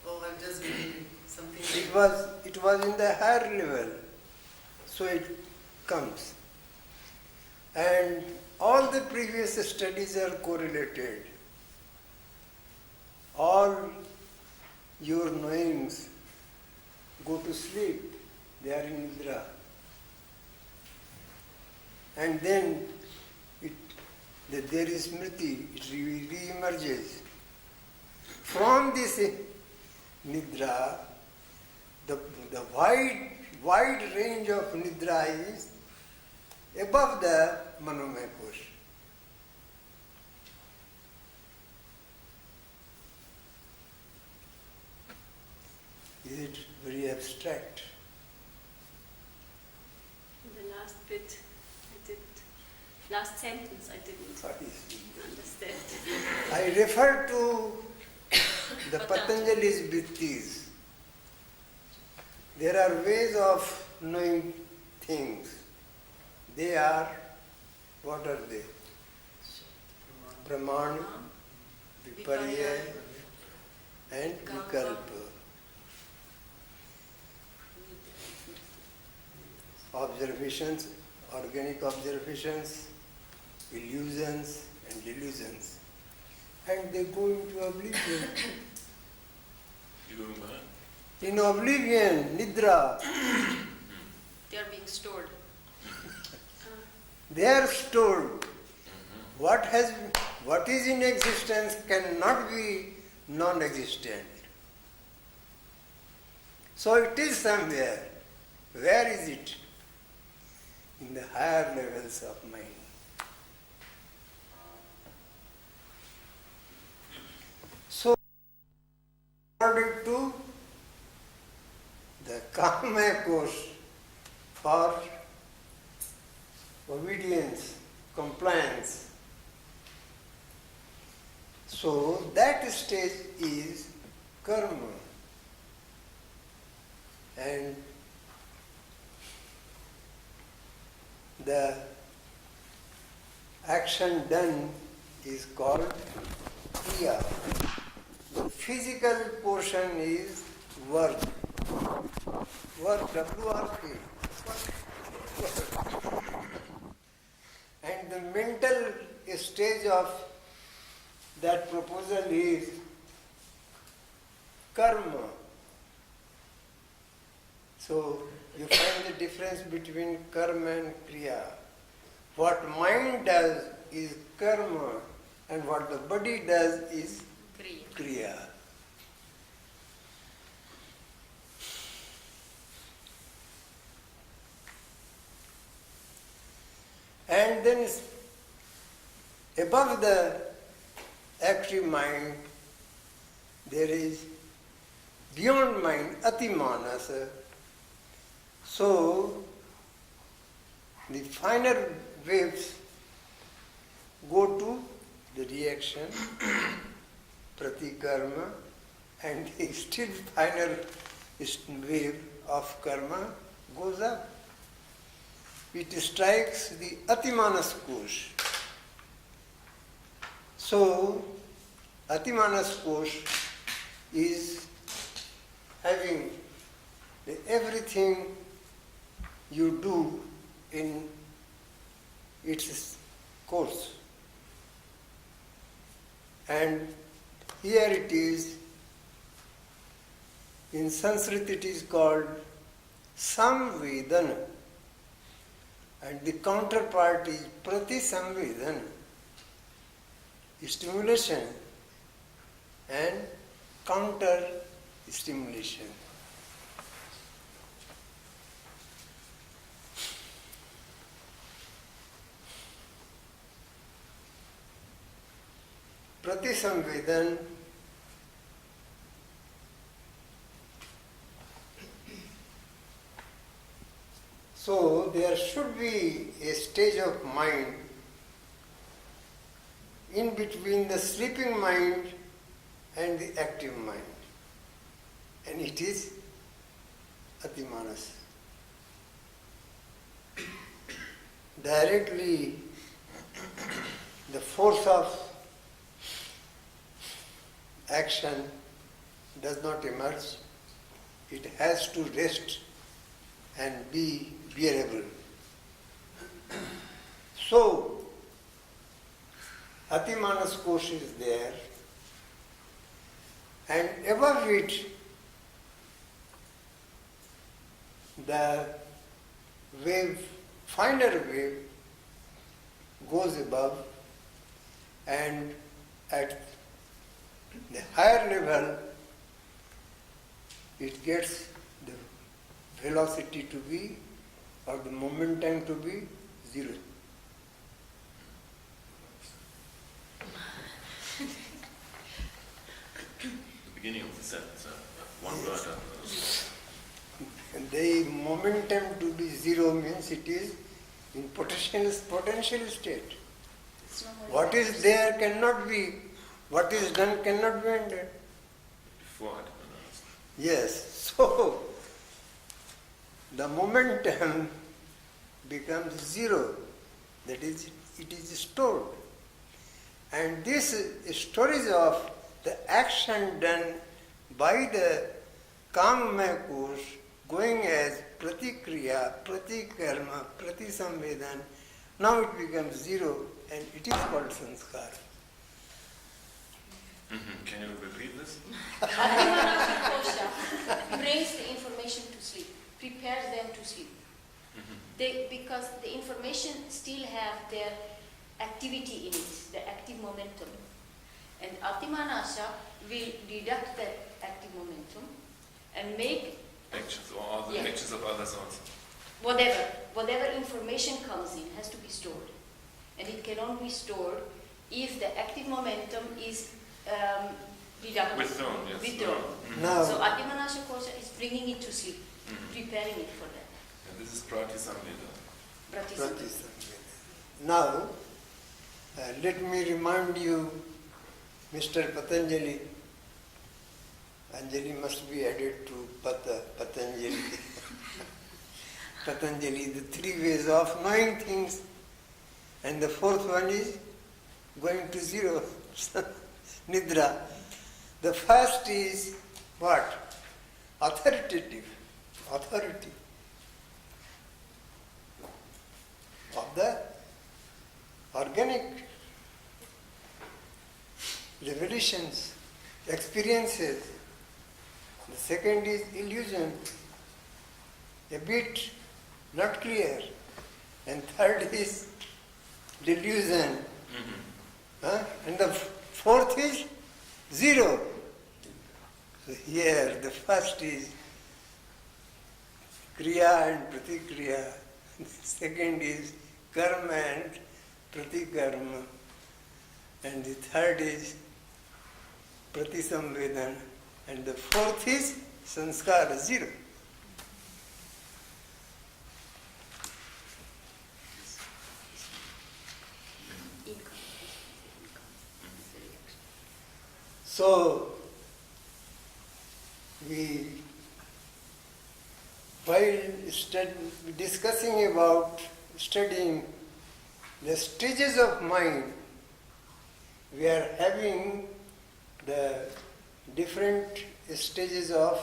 Oh, I'm just reading something. It was in the higher level, so it comes. And all the previous studies are correlated. All your knowings go to sleep, they are in nidra. And then there is smriti, it re-emerges. From this nidra, the wide range of nidra is above the Manomaya Kosha. Is it very abstract? The last bit, last sentence I didn't understand. I refer to the Patanjali's Bhaktis. There are ways of knowing things. They are, what are they? Praman, Viparya, and Vikalpa. observations, organic observations, illusions and delusions. And they go into oblivion. You going behind? In oblivion, nidra, They are being stored. they are stored. What is in existence cannot be non-existent. So it is somewhere. Where is it? In the higher levels of mind. So, according to the Kama course for obedience, compliance. So that stage is karma. And the action done is called kriya. The physical portion is work. Work, W-R-K. And the mental stage of that proposal is karma. So you find the difference between karma and kriya. What mind does is karma, and what the body does is kriya. And then above the active mind, there is beyond mind, atimanasa. So, the finer waves go to the reaction, pratikarma, and the still finer wave of karma goes up. It strikes the Atimanas Kosh. So, Atimanas Kosh is having everything you do in its course. And here it is, in Sanskrit it is called Samvedana. And the counterpart is Pratisamvedana, stimulation and counter stimulation. Pratisamvedana so there should be a stage of mind in between the sleeping mind and the active mind. And it is Atimanas. Directly the force of action does not emerge. It has to rest and be bearable. So, Atimanas Kosh is there, and above it, the wave, finer wave, goes above, and at the higher level, it gets the velocity to be, or the momentum to be, zero. The beginning of the sentence, one word after And the momentum to be zero means it is in potential state. What is there cannot be, what is done cannot be ended. before it. Yes, so the momentum becomes zero, that is, it is stored. And this storage of the action done by the Kama course going as pratikriya, pratikarma, pratisamvedan. Now it becomes zero and it is called sanskara. Can you repeat this? Kosha brings the information to sleep, prepares them to sleep. Because the information still have their activity in it, the active momentum. And Atimanasha will deduct that active momentum and make Actions, or all the Yeah. actions of others also. whatever information comes in has to be stored. And it cannot be stored if the active momentum is deducted. Withdrawn, yes. Withdrawn. Now, So Atimanasha Kosha is bringing it to sleep, preparing it for that. And this is Pratisamveda. Pratisamveda. Pratisamveda. Now, let me remind you, Mr. Patanjali. Anjali must be added to Patanjali. Patanjali, the three ways of knowing things, and the fourth one is going to zero, Nidra. The first is what? Authoritative, authority of the organic revelations, experiences. The second is illusion, a bit not clear. And third is delusion. And the fourth is zero. So here the first is kriya and pratikriya. The second is karma and pratikarma. And the third is pratisamvedana. And the fourth is sanskara, zero. So, while discussing about studying the stages of mind, we are having the different stages of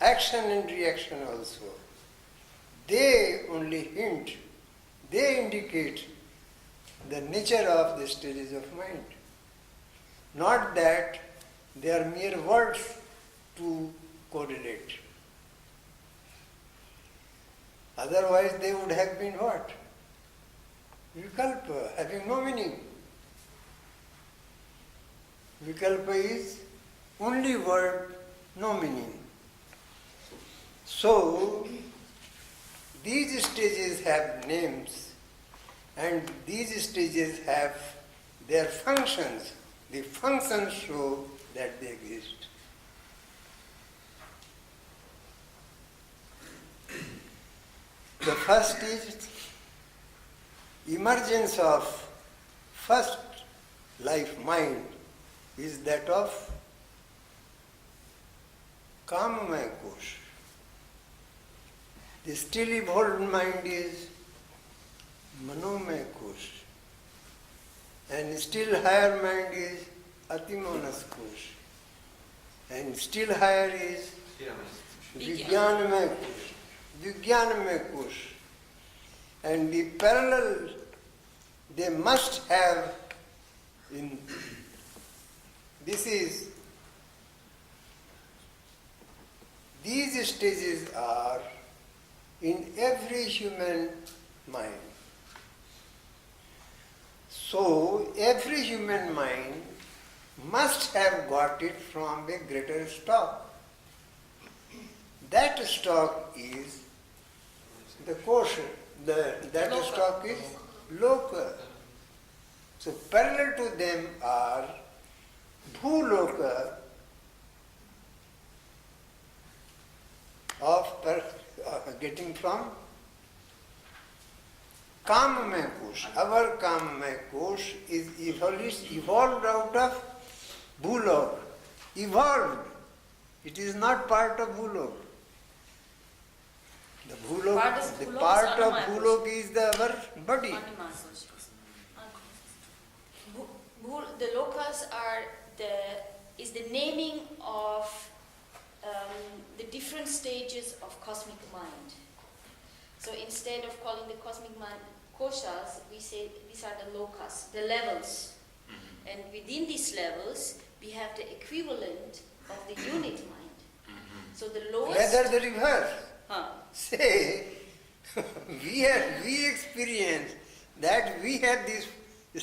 action and reaction also. They only hint, they indicate the nature of the stages of mind. Not that they are mere words to correlate. Otherwise they would have been what? Vikalpa, having no meaning. Vikalpa is only word, no meaning. So, these stages have names and these stages have their functions. The functions show that they exist. The first is emergence of first life mind is that of Kamamaya Kosha. The still evolved mind is Manomaya Kosha. And still higher mind is Atimanas Kosha. And still higher is Vijnanamaya Kosha. Vijnanamaya Kosha. And the parallel they must have in this is these stages are in every human mind. So every human mind must have got it from a greater stock. That stock is the Kosha. That Loka. stock is Loka. So parallel to them are Bhuloka of getting from Kamamaya Kosha. Our Kamamaya Kosha is evolved out of Bhulok. Evolved. It is not part of Bhulok. The part of Bhulok is our body. The lokas is the naming of the different stages of cosmic mind. So instead of calling the cosmic mind koshas, we say these are the lokas, the levels. And within these levels, we have the equivalent of the unit mind. So the lowest... Rather the reverse. Huh. Say, we experience that we have these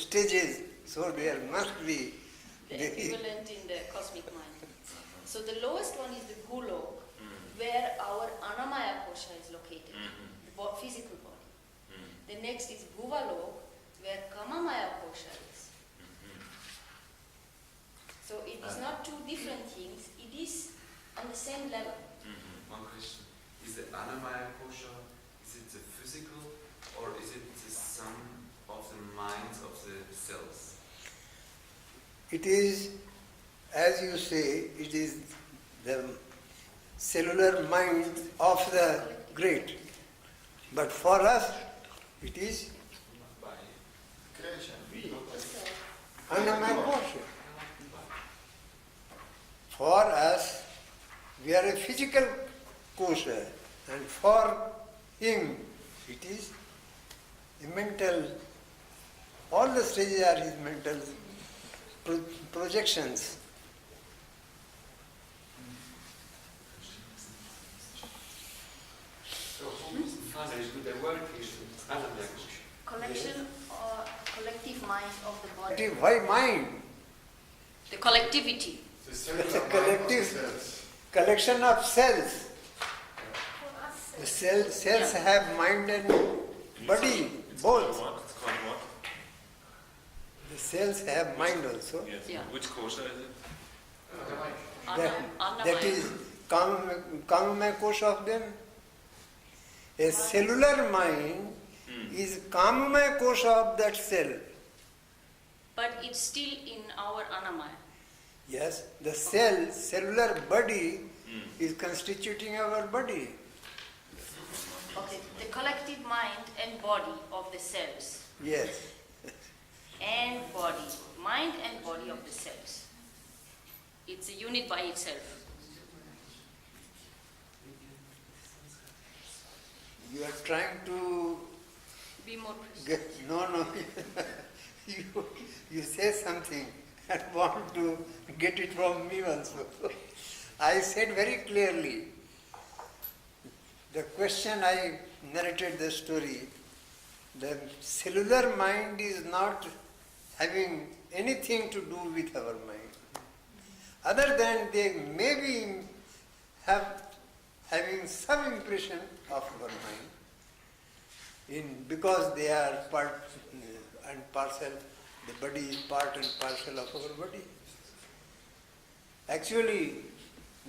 stages, so there must be the equivalent in the cosmic mind. So the lowest one is the Gulok, where our Anamaya Kosha is located, the physical body. The next is Bhuvalok, where Kamamaya Kosha is. So it is not two different things, it is on the same level. One question. Is the Anamaya Kosha, is it the physical or is it the sum of the minds of the cells? It is, as you say, it is the cellular mind of the great. But for us, it is Anandmaya Kosha. For us, we are a physical kosha, and for him, it is a mental, all the stages are his mental projections. So who is the father is with the work is Ananda. Collection or collective mind of the body. Why mind? The collectivity. It's a collective collection of cells. The cells have mind and body, both. It's called what? The cells have mind also. Yes. Yeah. Which kosha is it? That is Kamamaya Kosha of them. A cellular mind is Kamamaya Kosha of that cell. But it's still in our Anamaya. Yes, the cellular body is constituting our body. Okay, the collective mind and body of the cells. Yes. And body. Mind and body of the cells. It's a unit by itself. You are trying to Be more precise. get, no. you say something and want to get it from me also. I said very clearly, the question I narrated the story, the cellular mind is not having anything to do with our mind. Other than they may be having some impression of our mind, because they are part and parcel, the body is part and parcel of our body. Actually,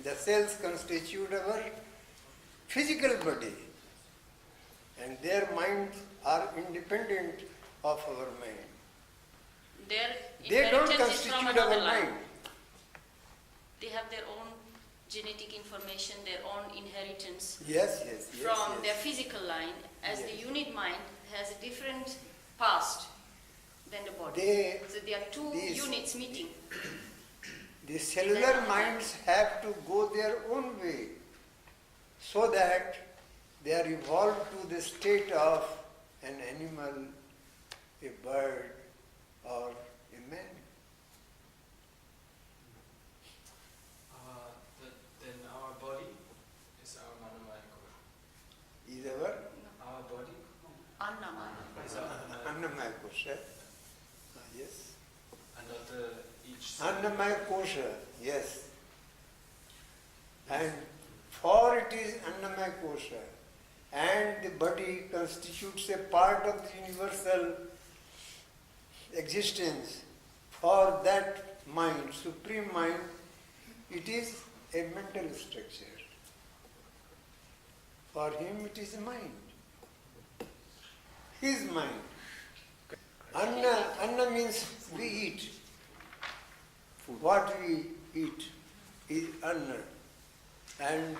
the cells constitute our physical body, and their minds are independent of our mind. Their They don't inheritance is from constitute another our line. mind. They have their own genetic information, their own inheritance Yes. from their physical line, as the unit mind has a different past than the body. So there are two units meeting. The cellular minds have to go their own way so that they are evolved to the state of an animal, a bird, or a man. Then our body is our Manamaya Kosha. Is our Our body Annamaya. is our Anandmaya Kosha. Yes. and not each. Anandmaya Kosha, yes. And for it is Anandmaya Kosha, and the body constitutes a part of the universal existence. For that mind, supreme mind, it is a mental structure. For him it is mind. His mind. Anna means we eat. What we eat is anna. And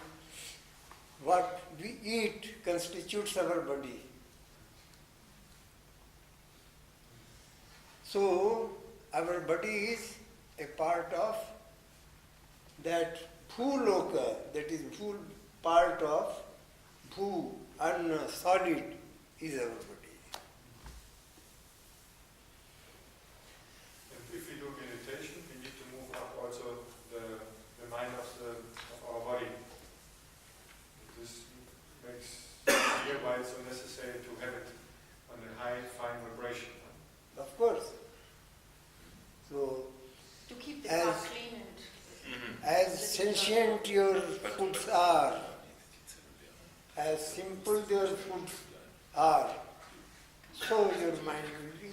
what we eat constitutes our body. So, our body is a part of that Loka, that is full part of Bhu, Anna, solid, is our body. And if we do meditation, we need to move up also the mind of our body. This makes clear why it's so necessary to have it on a high, fine vibration. Of course. So, To keep the As- car clean and as sentient your foods are, as simple your foods are, so your mind will be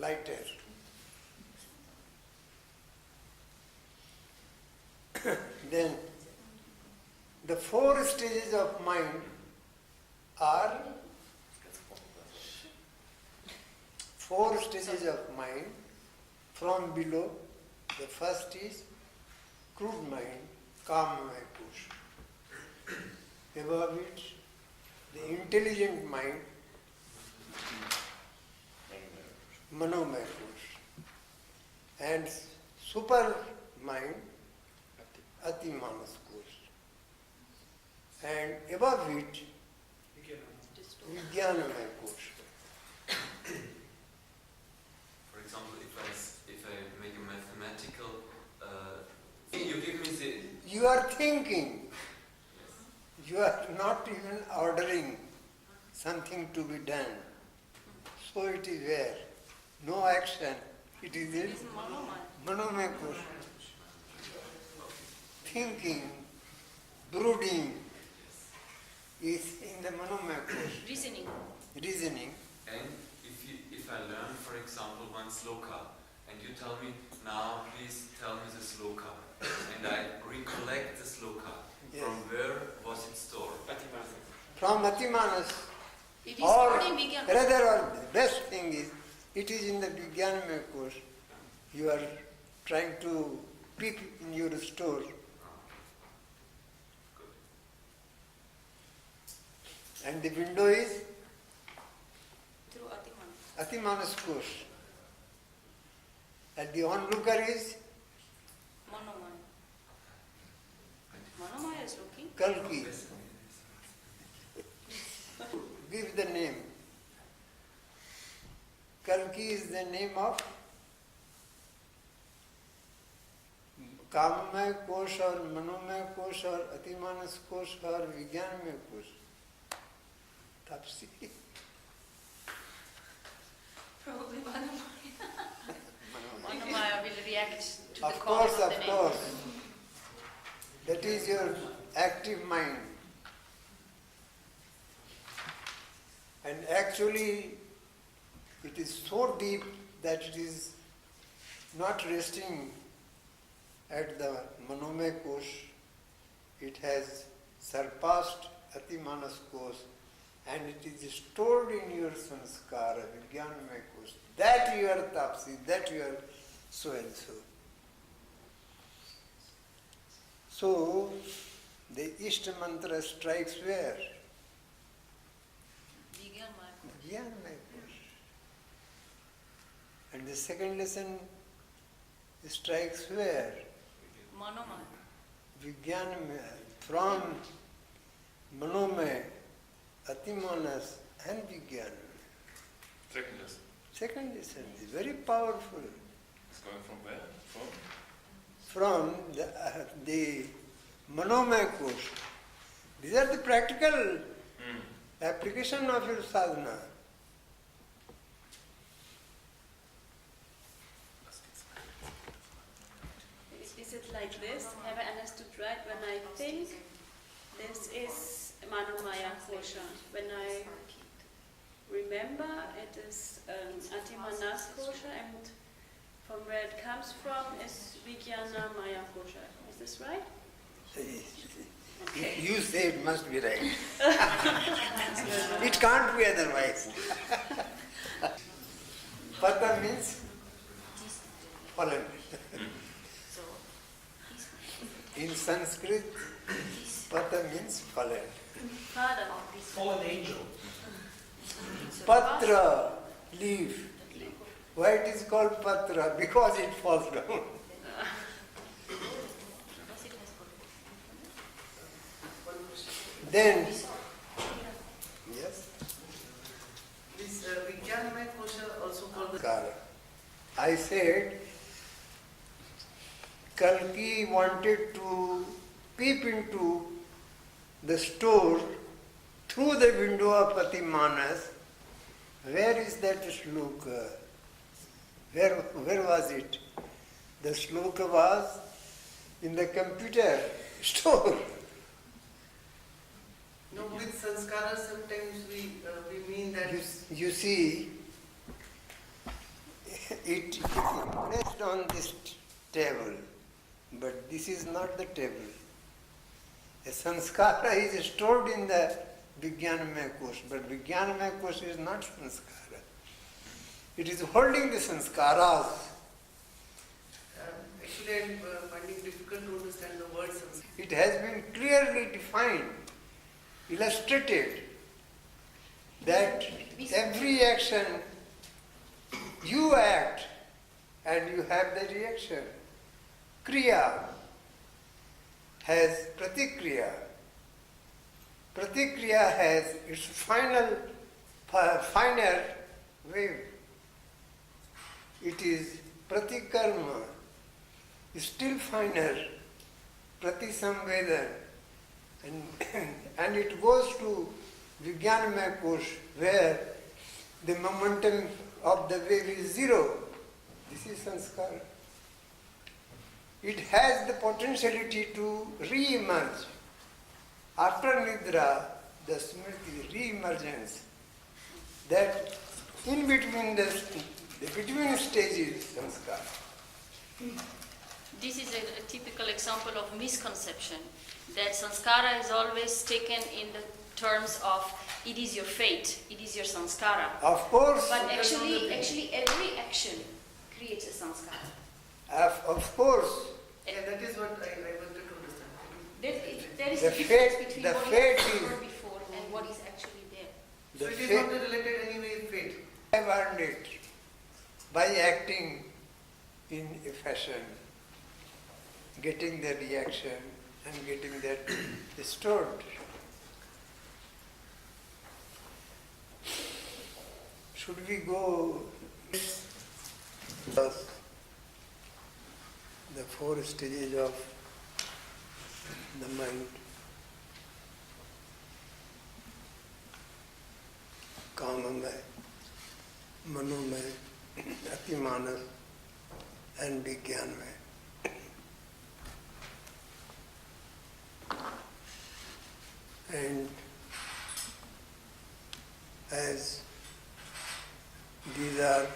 lighter. Then, the 4 stages of mind are 4 stages of mind from below. The first is crude mind, Kamaya Kosha. Above it, the intelligent mind, Manomaya Kosha. And super mind, Atimanas Kosha. And above it, Vijnanamaya Kosha. For example, if I make a mathematical, you give me the. You are thinking. You are not even ordering something to be done. So it is where? No action. It is in Manomaya Kosha. Thinking, brooding is in the Manomaya Kosha. Reasoning. And if I learn, for example, one sloka, and you tell me, now please tell me the sloka, and I recollect the sloka, Yes. from where was it stored? From Atimanas. it is Or stored in Vijnana. rather, or the best thing is, it is in the Vijnanamaya Kosha. You are trying to pick in your store. And the window is Through Atimana. Atimanas Kosha. And the onlooker is Manomaya. Manomaya is looking. Kalki. Give the name. Kalki is the name of Kamamaya Kosha or Manomaya Kosha or Atimanas Kosha or Vijnanamaya Kosha. Tapsi. Probably Manomaya. Manomaya will react to the Of call course, of the of name. course. That is your active mind. And actually, it is so deep that it is not resting at the Manomaya Kosha. It has surpassed Atimanas Kosha and it is stored in your sanskara, Vijnanamaya Kosha. That you are tapsi, that you are so and so. So, the Ishta mantra strikes where? Vijnanamaya Kosha. And the second lesson strikes where? Manomaya. Vijnanamaya. From Manomaya, Atimanas and Vijnanamaya. Second lesson. Second lesson is very powerful. It's going from where? From the Manomaya Kosha. These are the practical application of your sadhana. Is it like this? Have I understood right? When I think, this is Manomaya Kosha. When I remember, it is Atimanas Kosha, and from where it comes from is Vijnanamaya Kosha. Is this right? Okay. You say it must be right. It can't be otherwise. Pata means fallen. In Sanskrit, pata means fallen. Father. Fallen angel. Patra, leaf. Why it is called patra? Because it falls down. Then, yes, This Vijnanamaya Kosha also called the Kara. I said, Kalki wanted to peep into the store through the window of Patimanas. Where is that shloka? Where was it? The shloka was in the computer store. No, with sanskara sometimes we mean that You see, it placed on this table, but this is not the table. A sanskara is stored in the Vijnanamaya Kosha, but Vijnanamaya Kosha is not sanskara. It is holding the sanskaras. actually I'm finding difficult to understand the word sanskara. It has been clearly defined, illustrated, that every action you act and you have the reaction. Kriya has pratikriya. Pratikriya has its finer wave. It is pratikarma, still finer, pratisamvedan. And it goes to Vijnanamaya Kosha, where the momentum of the wave is zero. This is sanskara. It has the potentiality to re-emerge. After nidra, the smriti, re-emergence. That in between the between stages, sanskara. This is a typical example of misconception, that sanskara is always taken in the terms of it is your fate, it is your sanskara. Of course. But actually every action creates a sanskara. Of course. Yeah, that is what I wanted to understand. There is The a difference fate- between the what fate is is- before and what is actually there. So The it is fate- not related anyway with fate. I have earned it by acting in a fashion, getting the reaction and getting that stored. Should we go the four stages of the mind? Kamamaya, Manomaya, Atimanas and Vijnanamaya. And as these are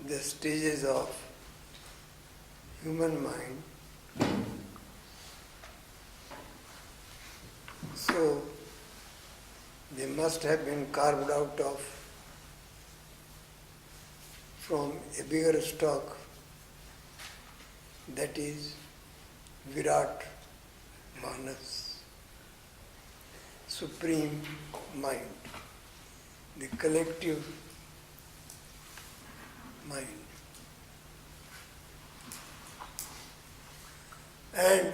the stages of human mind, so they must have been carved out of from a bigger stock, that is Virat Manas, supreme mind, the collective mind. And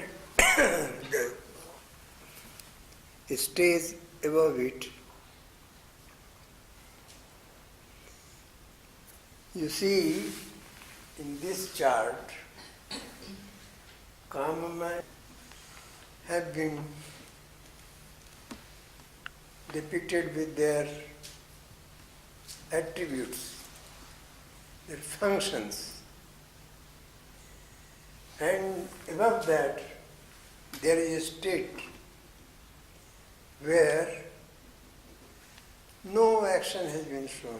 the stage above it, you see in this chart, Kamamaya have been depicted with their attributes, their functions. And above that, there is a state where no action has been shown,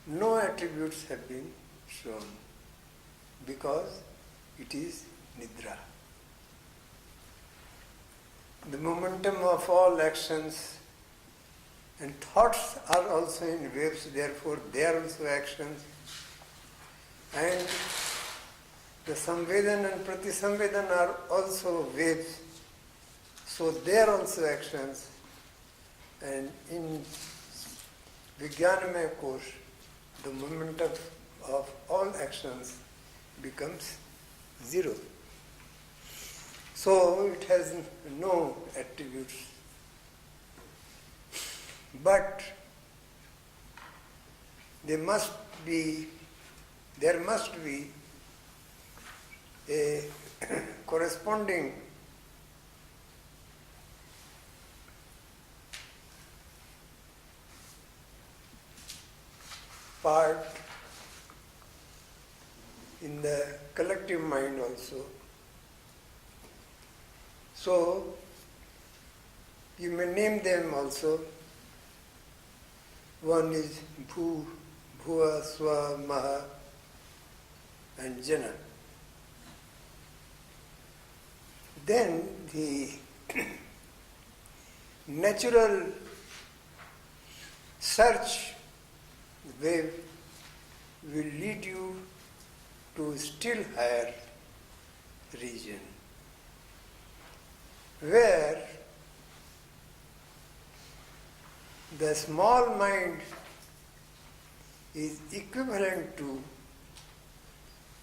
no attributes have been shown, because it is nidra. The momentum of all actions and thoughts are also in waves, therefore they are also actions. And the samvedan and pratisamvedan are also waves, so they are also actions. And in Vijnanamaya Kosha, the momentum of all actions becomes zero. So it has no attributes But there must be a corresponding part in the collective mind also. So, you may name them also. One is Bhu, Bhuva, Swa, Maha and Jana. Then the natural search wave will lead you to still higher region, where the small mind is equivalent to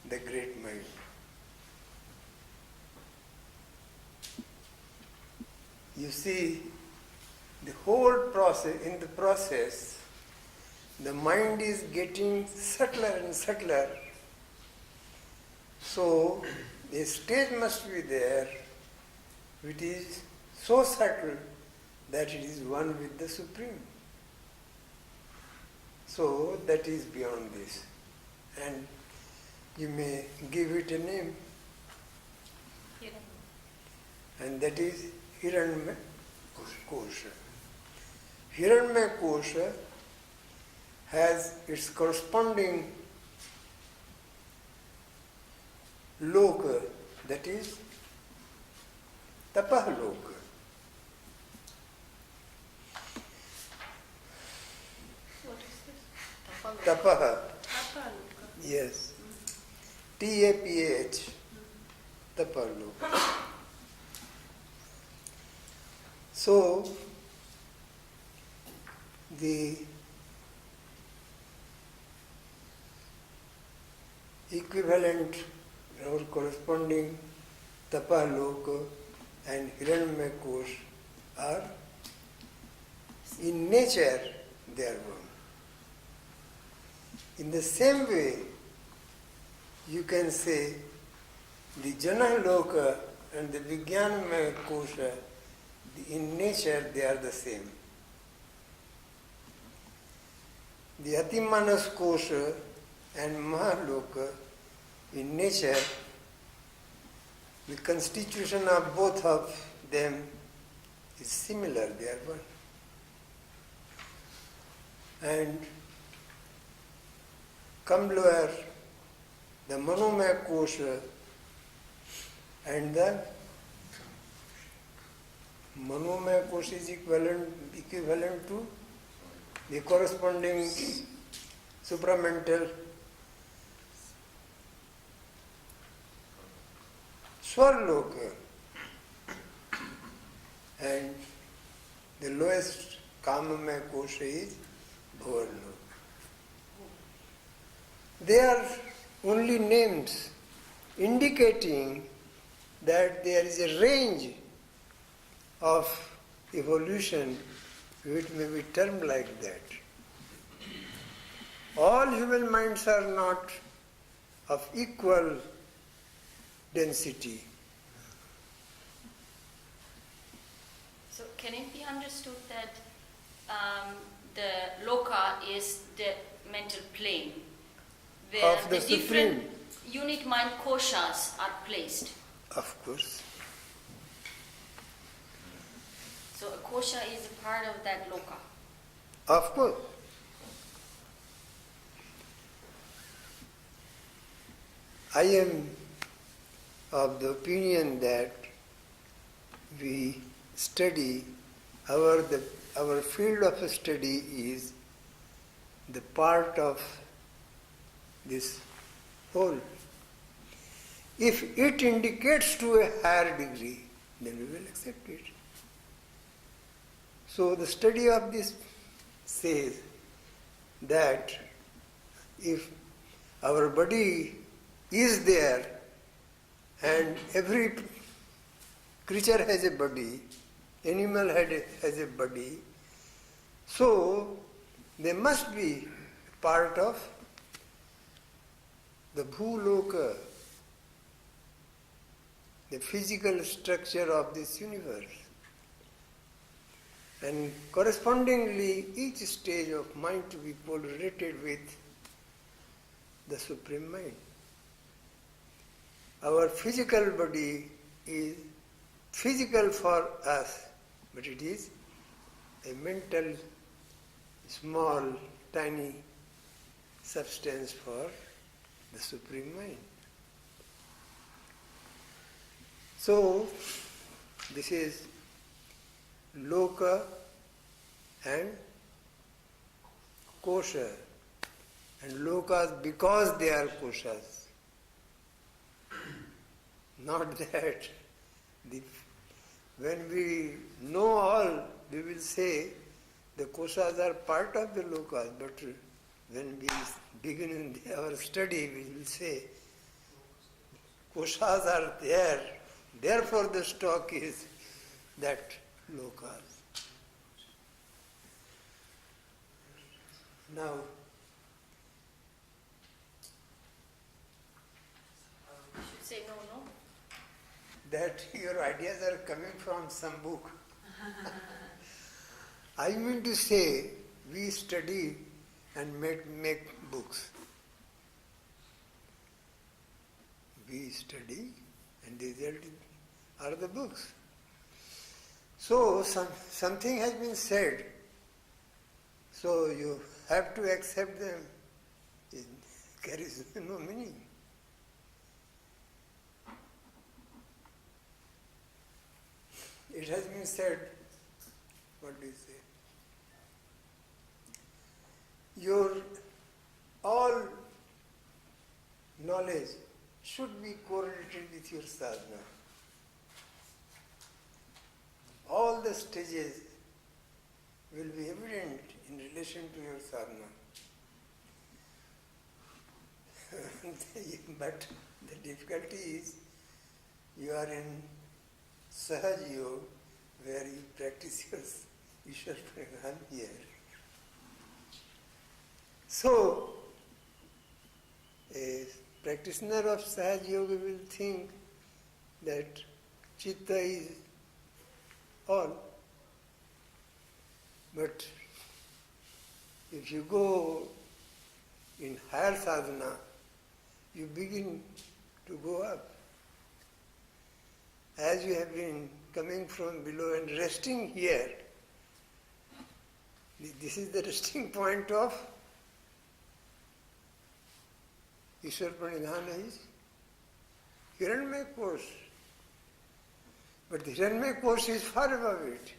the great mind. You see, the whole process, in the process, the mind is getting subtler and subtler. So, a stage must be there which is so subtle that it is one with the Supreme. So, that is beyond this. And you may give it a name. And that is Hiranmaya Kosha. Hiranmaya Kosha has its corresponding Loka, that is Tapah Loka. What is this? Tapaha, Tapaluka. yes. T-A-P-A-H, Tapah Loka. So, the equivalent or corresponding Tapah Loka and Hiranmaya Kosha are, in nature, they are one. In the same way, you can say the Jana Loka and the Vijnanamaya Kosha, in nature they are the same. The Atimanas Kosha and Mahaloka, in nature, the constitution of both of them is similar, they are one. And come lower, the Manomaya Kosha and the Manomaya Kosha is equivalent to the corresponding supramental Swarloka, and the lowest Kamamaya Kosha is Bhuvanloka. They are only names indicating that there is a range of evolution which may be termed like that. All human minds are not of equal density. So can it be understood that the Loka is the mental plane where Of the different Supreme. unit mind koshas are placed? Of course. So a kosha is a part of that Loka. Of course. I am of the opinion that we study, our field of study is the part of this whole. If it indicates to a higher degree, then we will accept it. So the study of this says that if our body is there and every creature has a body, animal has a body, So, they must be part of the Loka, the physical structure of this universe. And correspondingly, each stage of mind to be correlated with the Supreme Mind. Our physical body is physical for us, but it is a mental, small, tiny substance for the Supreme Mind. So, this is Loka and Kosha. And Lokas because they are Koshas. Not that. When we know all, we will say the Koshas are part of the Lokas, but when we begin our study, we will say Koshas are there, therefore the stock is that Lokas. Now, You should say no, no. that your ideas are coming from some book. I mean to say, we study and make books. We study and the result are the books. So, something has been said, so you have to accept them. It carries no meaning. It has been said, what do you say? Your all knowledge should be correlated with your sadhana. All the stages will be evident in relation to your sadhana. But the difficulty is you are in Sahaj Yoga where you practice your Ishwar Pranidhan here. So, a practitioner of Sahaj Yoga will think that Chitta is all. But if you go in higher sadhana, you begin to go up. As you have been coming from below and resting here, this is the resting point of Ishwar Pranidhana is Hiranyamaya Kosh. But the Hiranyamaya Kosh is far above it.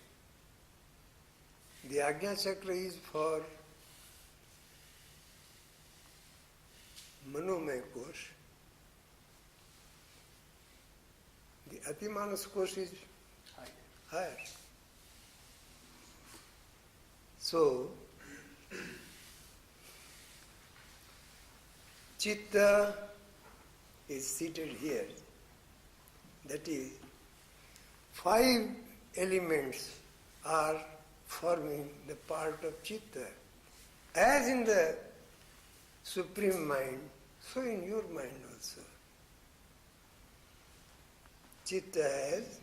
The Ajna Chakra is for Manomaya Kosh. The Atimanas Kosh is higher. So, Chitta is seated here. That is, 5 elements are forming the part of Chitta. As in the Supreme Mind, so in your mind also. Chitta has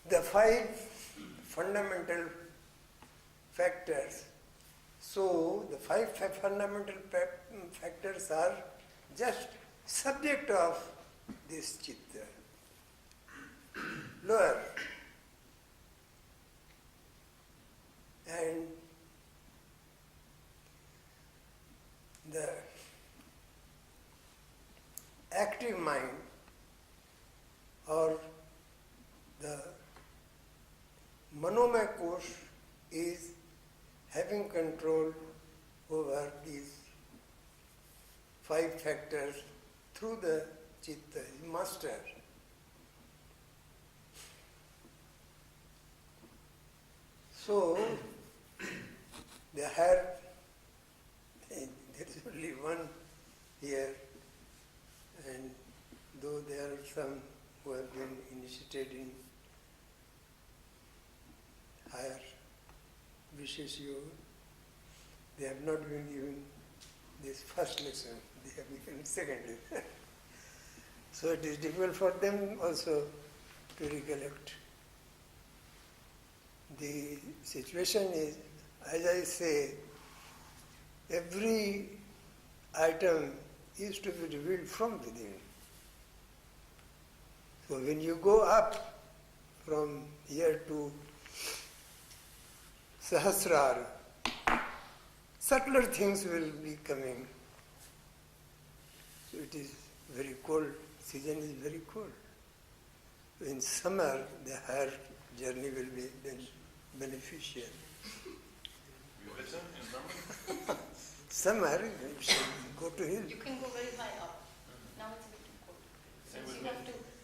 the 5 fundamental factors. So, the 5 fundamental factors are just subject of this Chitta. Lower. And the active mind or the Manomaya Kosh is having control over these 5 factors through the Chitta, master. So, the higher, there is only one here, and though there are some who have been initiated in higher wishes yoga. They have not been given this first lesson, they have given second lesson. So it is difficult for them also to recollect. The situation is, as I say, every item is to be revealed from within. So when you go up from here to Sahasrara, subtler things will be coming. So it is very cold, season is very cold. In summer, the higher journey will be then beneficial. You better in summer? Summer, you should go to hill. You can go very high up. Now it's a little cold. Same So with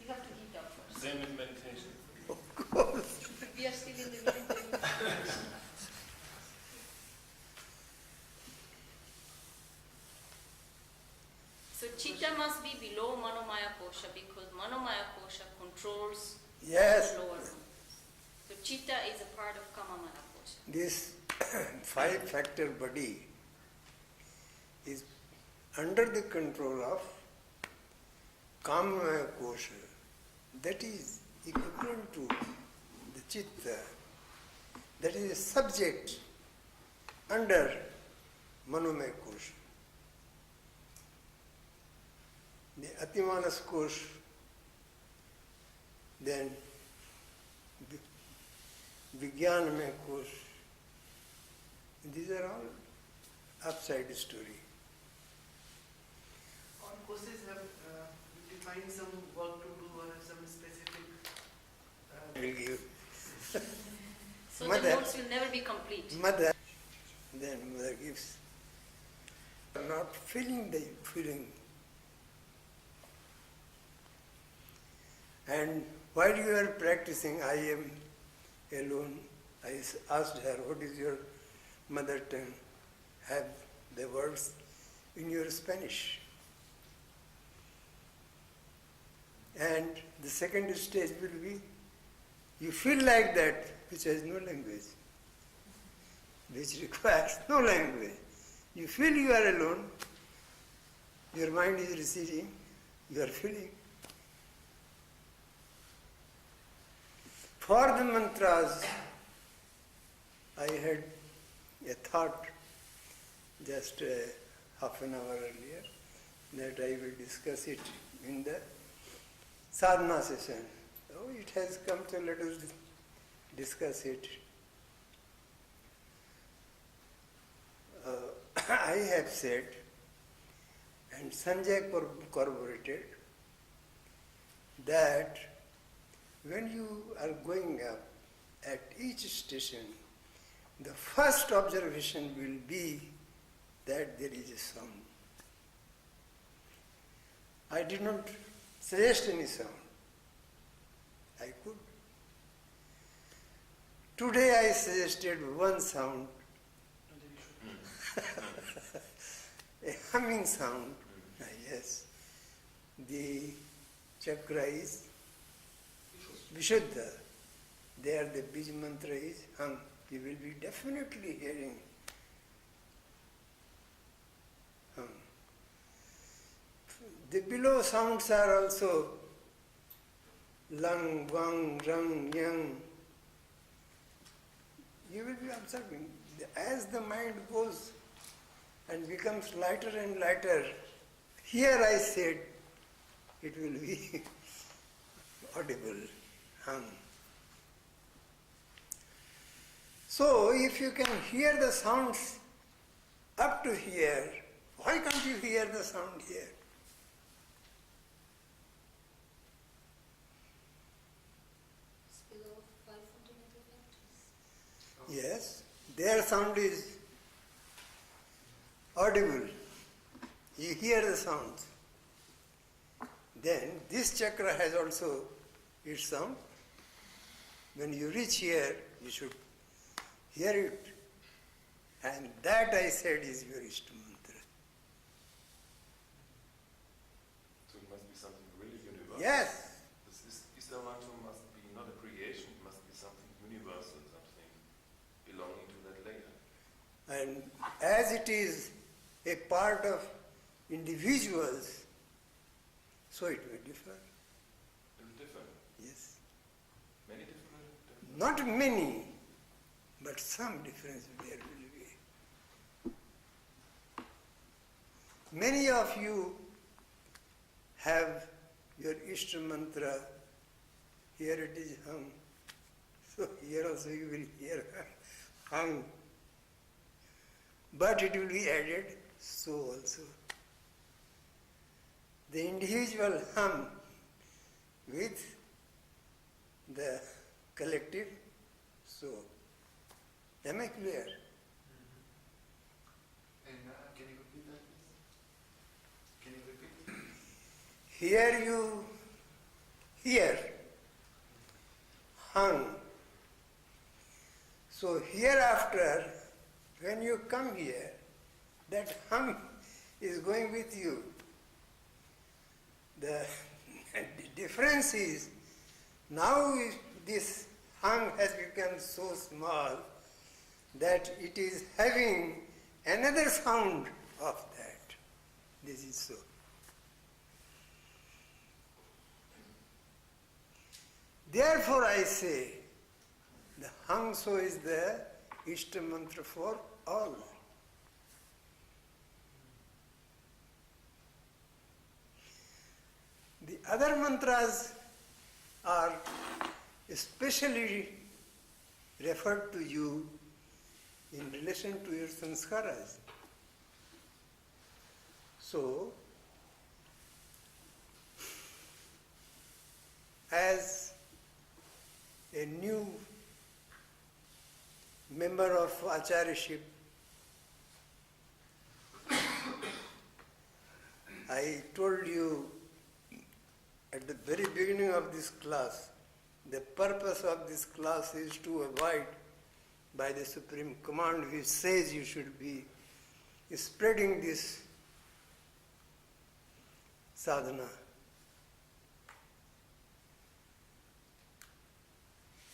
you have to heat up first. Same with meditation. Of course. We are still in the middle. So chitta must be below Manomaya Kosha because Manomaya Kosha controls Yes. the lower one. So chitta is a part of Kamamaya Kosha. This five-factor body is under the control of Kamamaya Kosha. That is equivalent to the chitta. That is a subject under Manomaya Kosha. The Atimanas Kosha, then Vijnanamaya Kosha. These are all upside story. All courses have defined some work to do or have some specific. I will give. So Mother. the notes will never be complete. Mother, then mother gives. Not feeling the feeling. And while you are practicing, I am alone. I asked her, what is your mother tongue? Have the words in your Spanish. And the second stage will be, you feel like that, which has no language, which requires no language. You feel you are alone, your mind is receiving, you are feeling. For the mantras, I had a thought just half an hour earlier that I will discuss it in the sadhana session. Oh, it has come, so let us discuss it. I have said, and Sanjay corroborated, that when you are going up at each station, the first observation will be that there is a sound. I did not suggest any sound. I could. Today I suggested one sound, a humming sound. Yes, the chakra is Vishuddha. There the Bij mantra is hum. You will be definitely hearing hum. The below sounds are also lang, wang, rang, yang. You will be observing. As the mind goes and becomes lighter and lighter, here I said it will be audible, hum. So if you can hear the sounds up to here, why can't you hear the sound here? It's below 5 fundamental factors. Yes, their sound is audible. You hear the sounds. Then this chakra has also its sound. When you reach here, you should hear it. And that I said is your Ishta mantra. So it must be something really universal. Yes. This Ishta mantra must be not a creation, it must be something universal, something And as it is a part of individuals, so it will differ. It will differ. Yes. Many different. Not many, but some difference there will be. Many of you have your Ishta mantra, here it is hung. So here also you will hear hung. But it will be added so also. The individual hum with the collective so. Am I clear? And can you repeat that, please? Can you repeat? Here you hear hung. So hereafter, when you come here, that hum is going with you. The difference is now this hum has become so small that it is having another sound of that. This is so. Therefore I say, the hung so is the Ishta mantra for all. The other mantras are especially referred to you in relation to your sanskaras. So, as a new member of Acharyaship, I told you at the very beginning of this class, the purpose of this class is to abide by the Supreme Command which says you should be spreading this sadhana.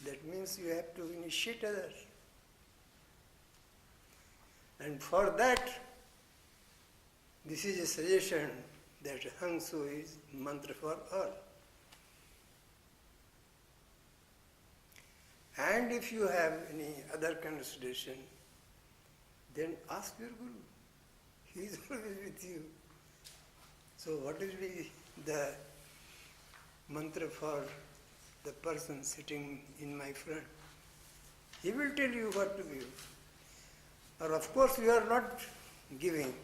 That means you have to initiate others. And for that, this is a suggestion that Hangsu is mantra for all. And if you have any other consideration, then ask your Guru. He is always with you. So what will be the mantra for the person sitting in my front? He will tell you what to give. Or of course you are not giving.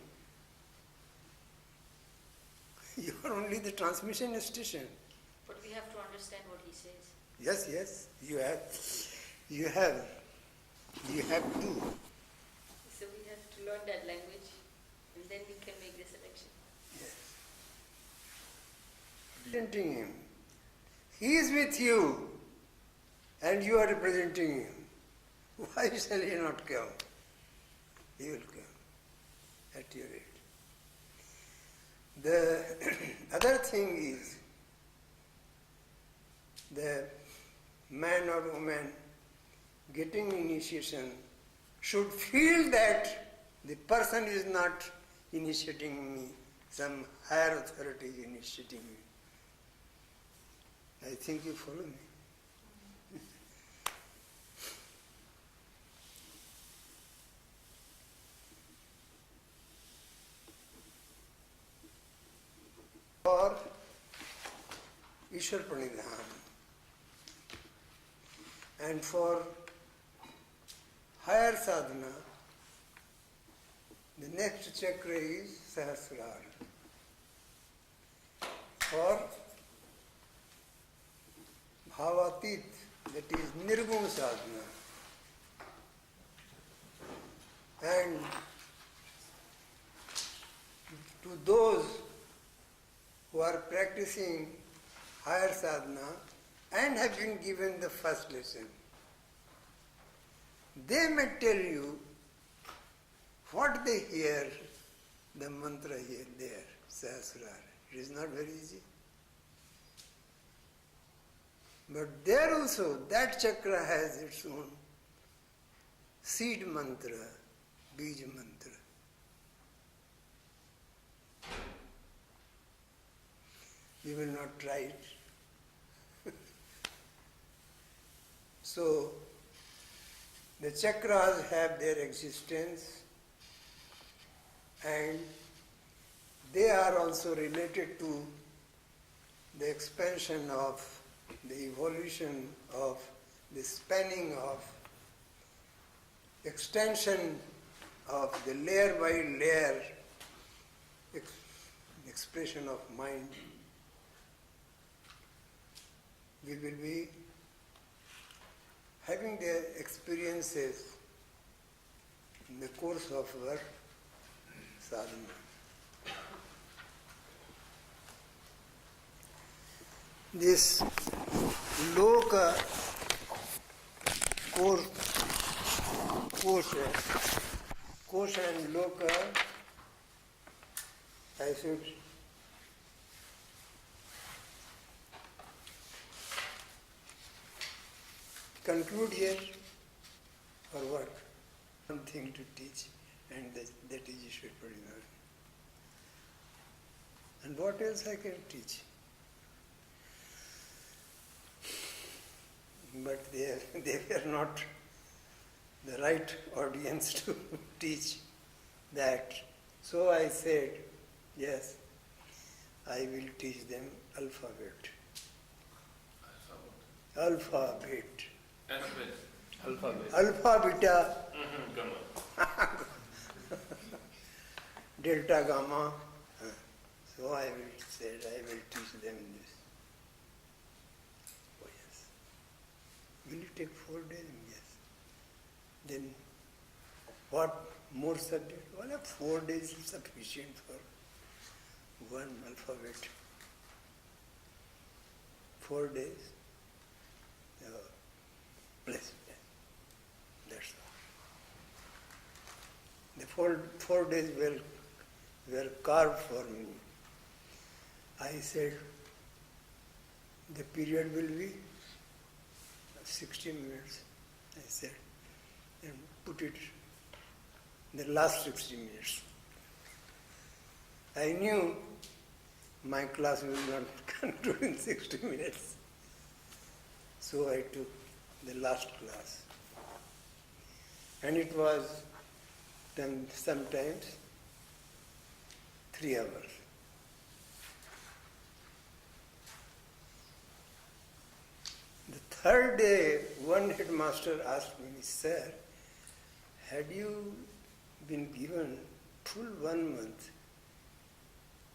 You are only the transmission station. But we have to understand what he says. Yes, yes, you have to. So we have to learn that language and then we can make the selection. Yes. Representing him. He is with you and you are representing him. Why shall he not come? He will come at your age. The other thing is, the man or woman getting initiation should feel that the person is not initiating me, some higher authority is initiating me. I think you follow me. For Ishwar Pranidhan and for higher sadhana, the next chakra is Sahasrara. For Bhavatit, that is Nirguna sadhana, and to those who are practicing higher sadhana and have been given the first lesson, they may tell you what they hear, the mantra here, there, Sahasrara. It is not very easy. But there also, that chakra has its own seed mantra, Bij mantra. We will not try it. So, the chakras have their existence and they are also related to the expansion of the evolution of the spanning of extension of the layer by layer expression of mind. We will be having their experiences in the course of our sadhana. This Loka Kosha and Loka, I should conclude here or what? Something to teach, and that is Shri Shri. And what else I can teach? But they were not the right audience to teach that. So I said, yes, I will teach them alphabet. Alphabet. Alphabeta. Delta, gamma. So I will teach them this. Oh yes. Will it take 4 days? Yes. Then what more subject? Well, 4 days is sufficient for one alphabet. 4 days. Bliss. That's all. The 4 days were carved for me. I said, the period will be 60 minutes. I said, and put it the last 60 minutes. I knew my class will not conclude in 60 minutes. So I took the last class. And it was sometimes 3 hours. The third day, one headmaster asked me, sir, had you been given full 1 month,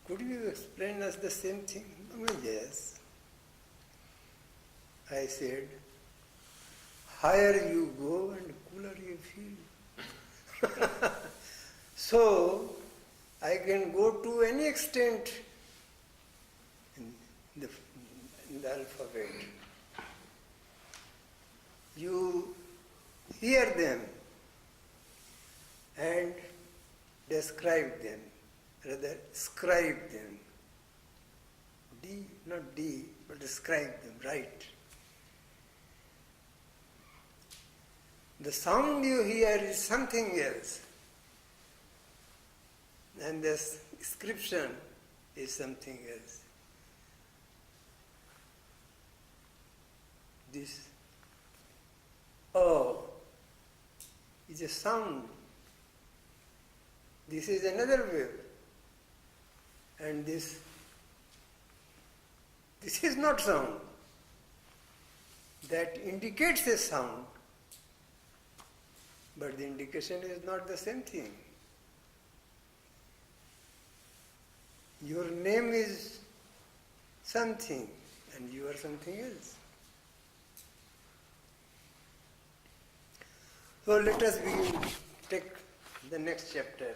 could you explain us the same thing? I mean, yes. I said, higher you go and cooler you feel. So, I can go to any extent in the alphabet. You hear them and describe them, rather scribe them. D, not D, but describe them, right. The sound you hear is something else, and the description is something else. This O is a sound. This is another wave. And this is not sound. That indicates a sound. But the indication is not the same thing. Your name is something and you are something else. So let us take the next chapter.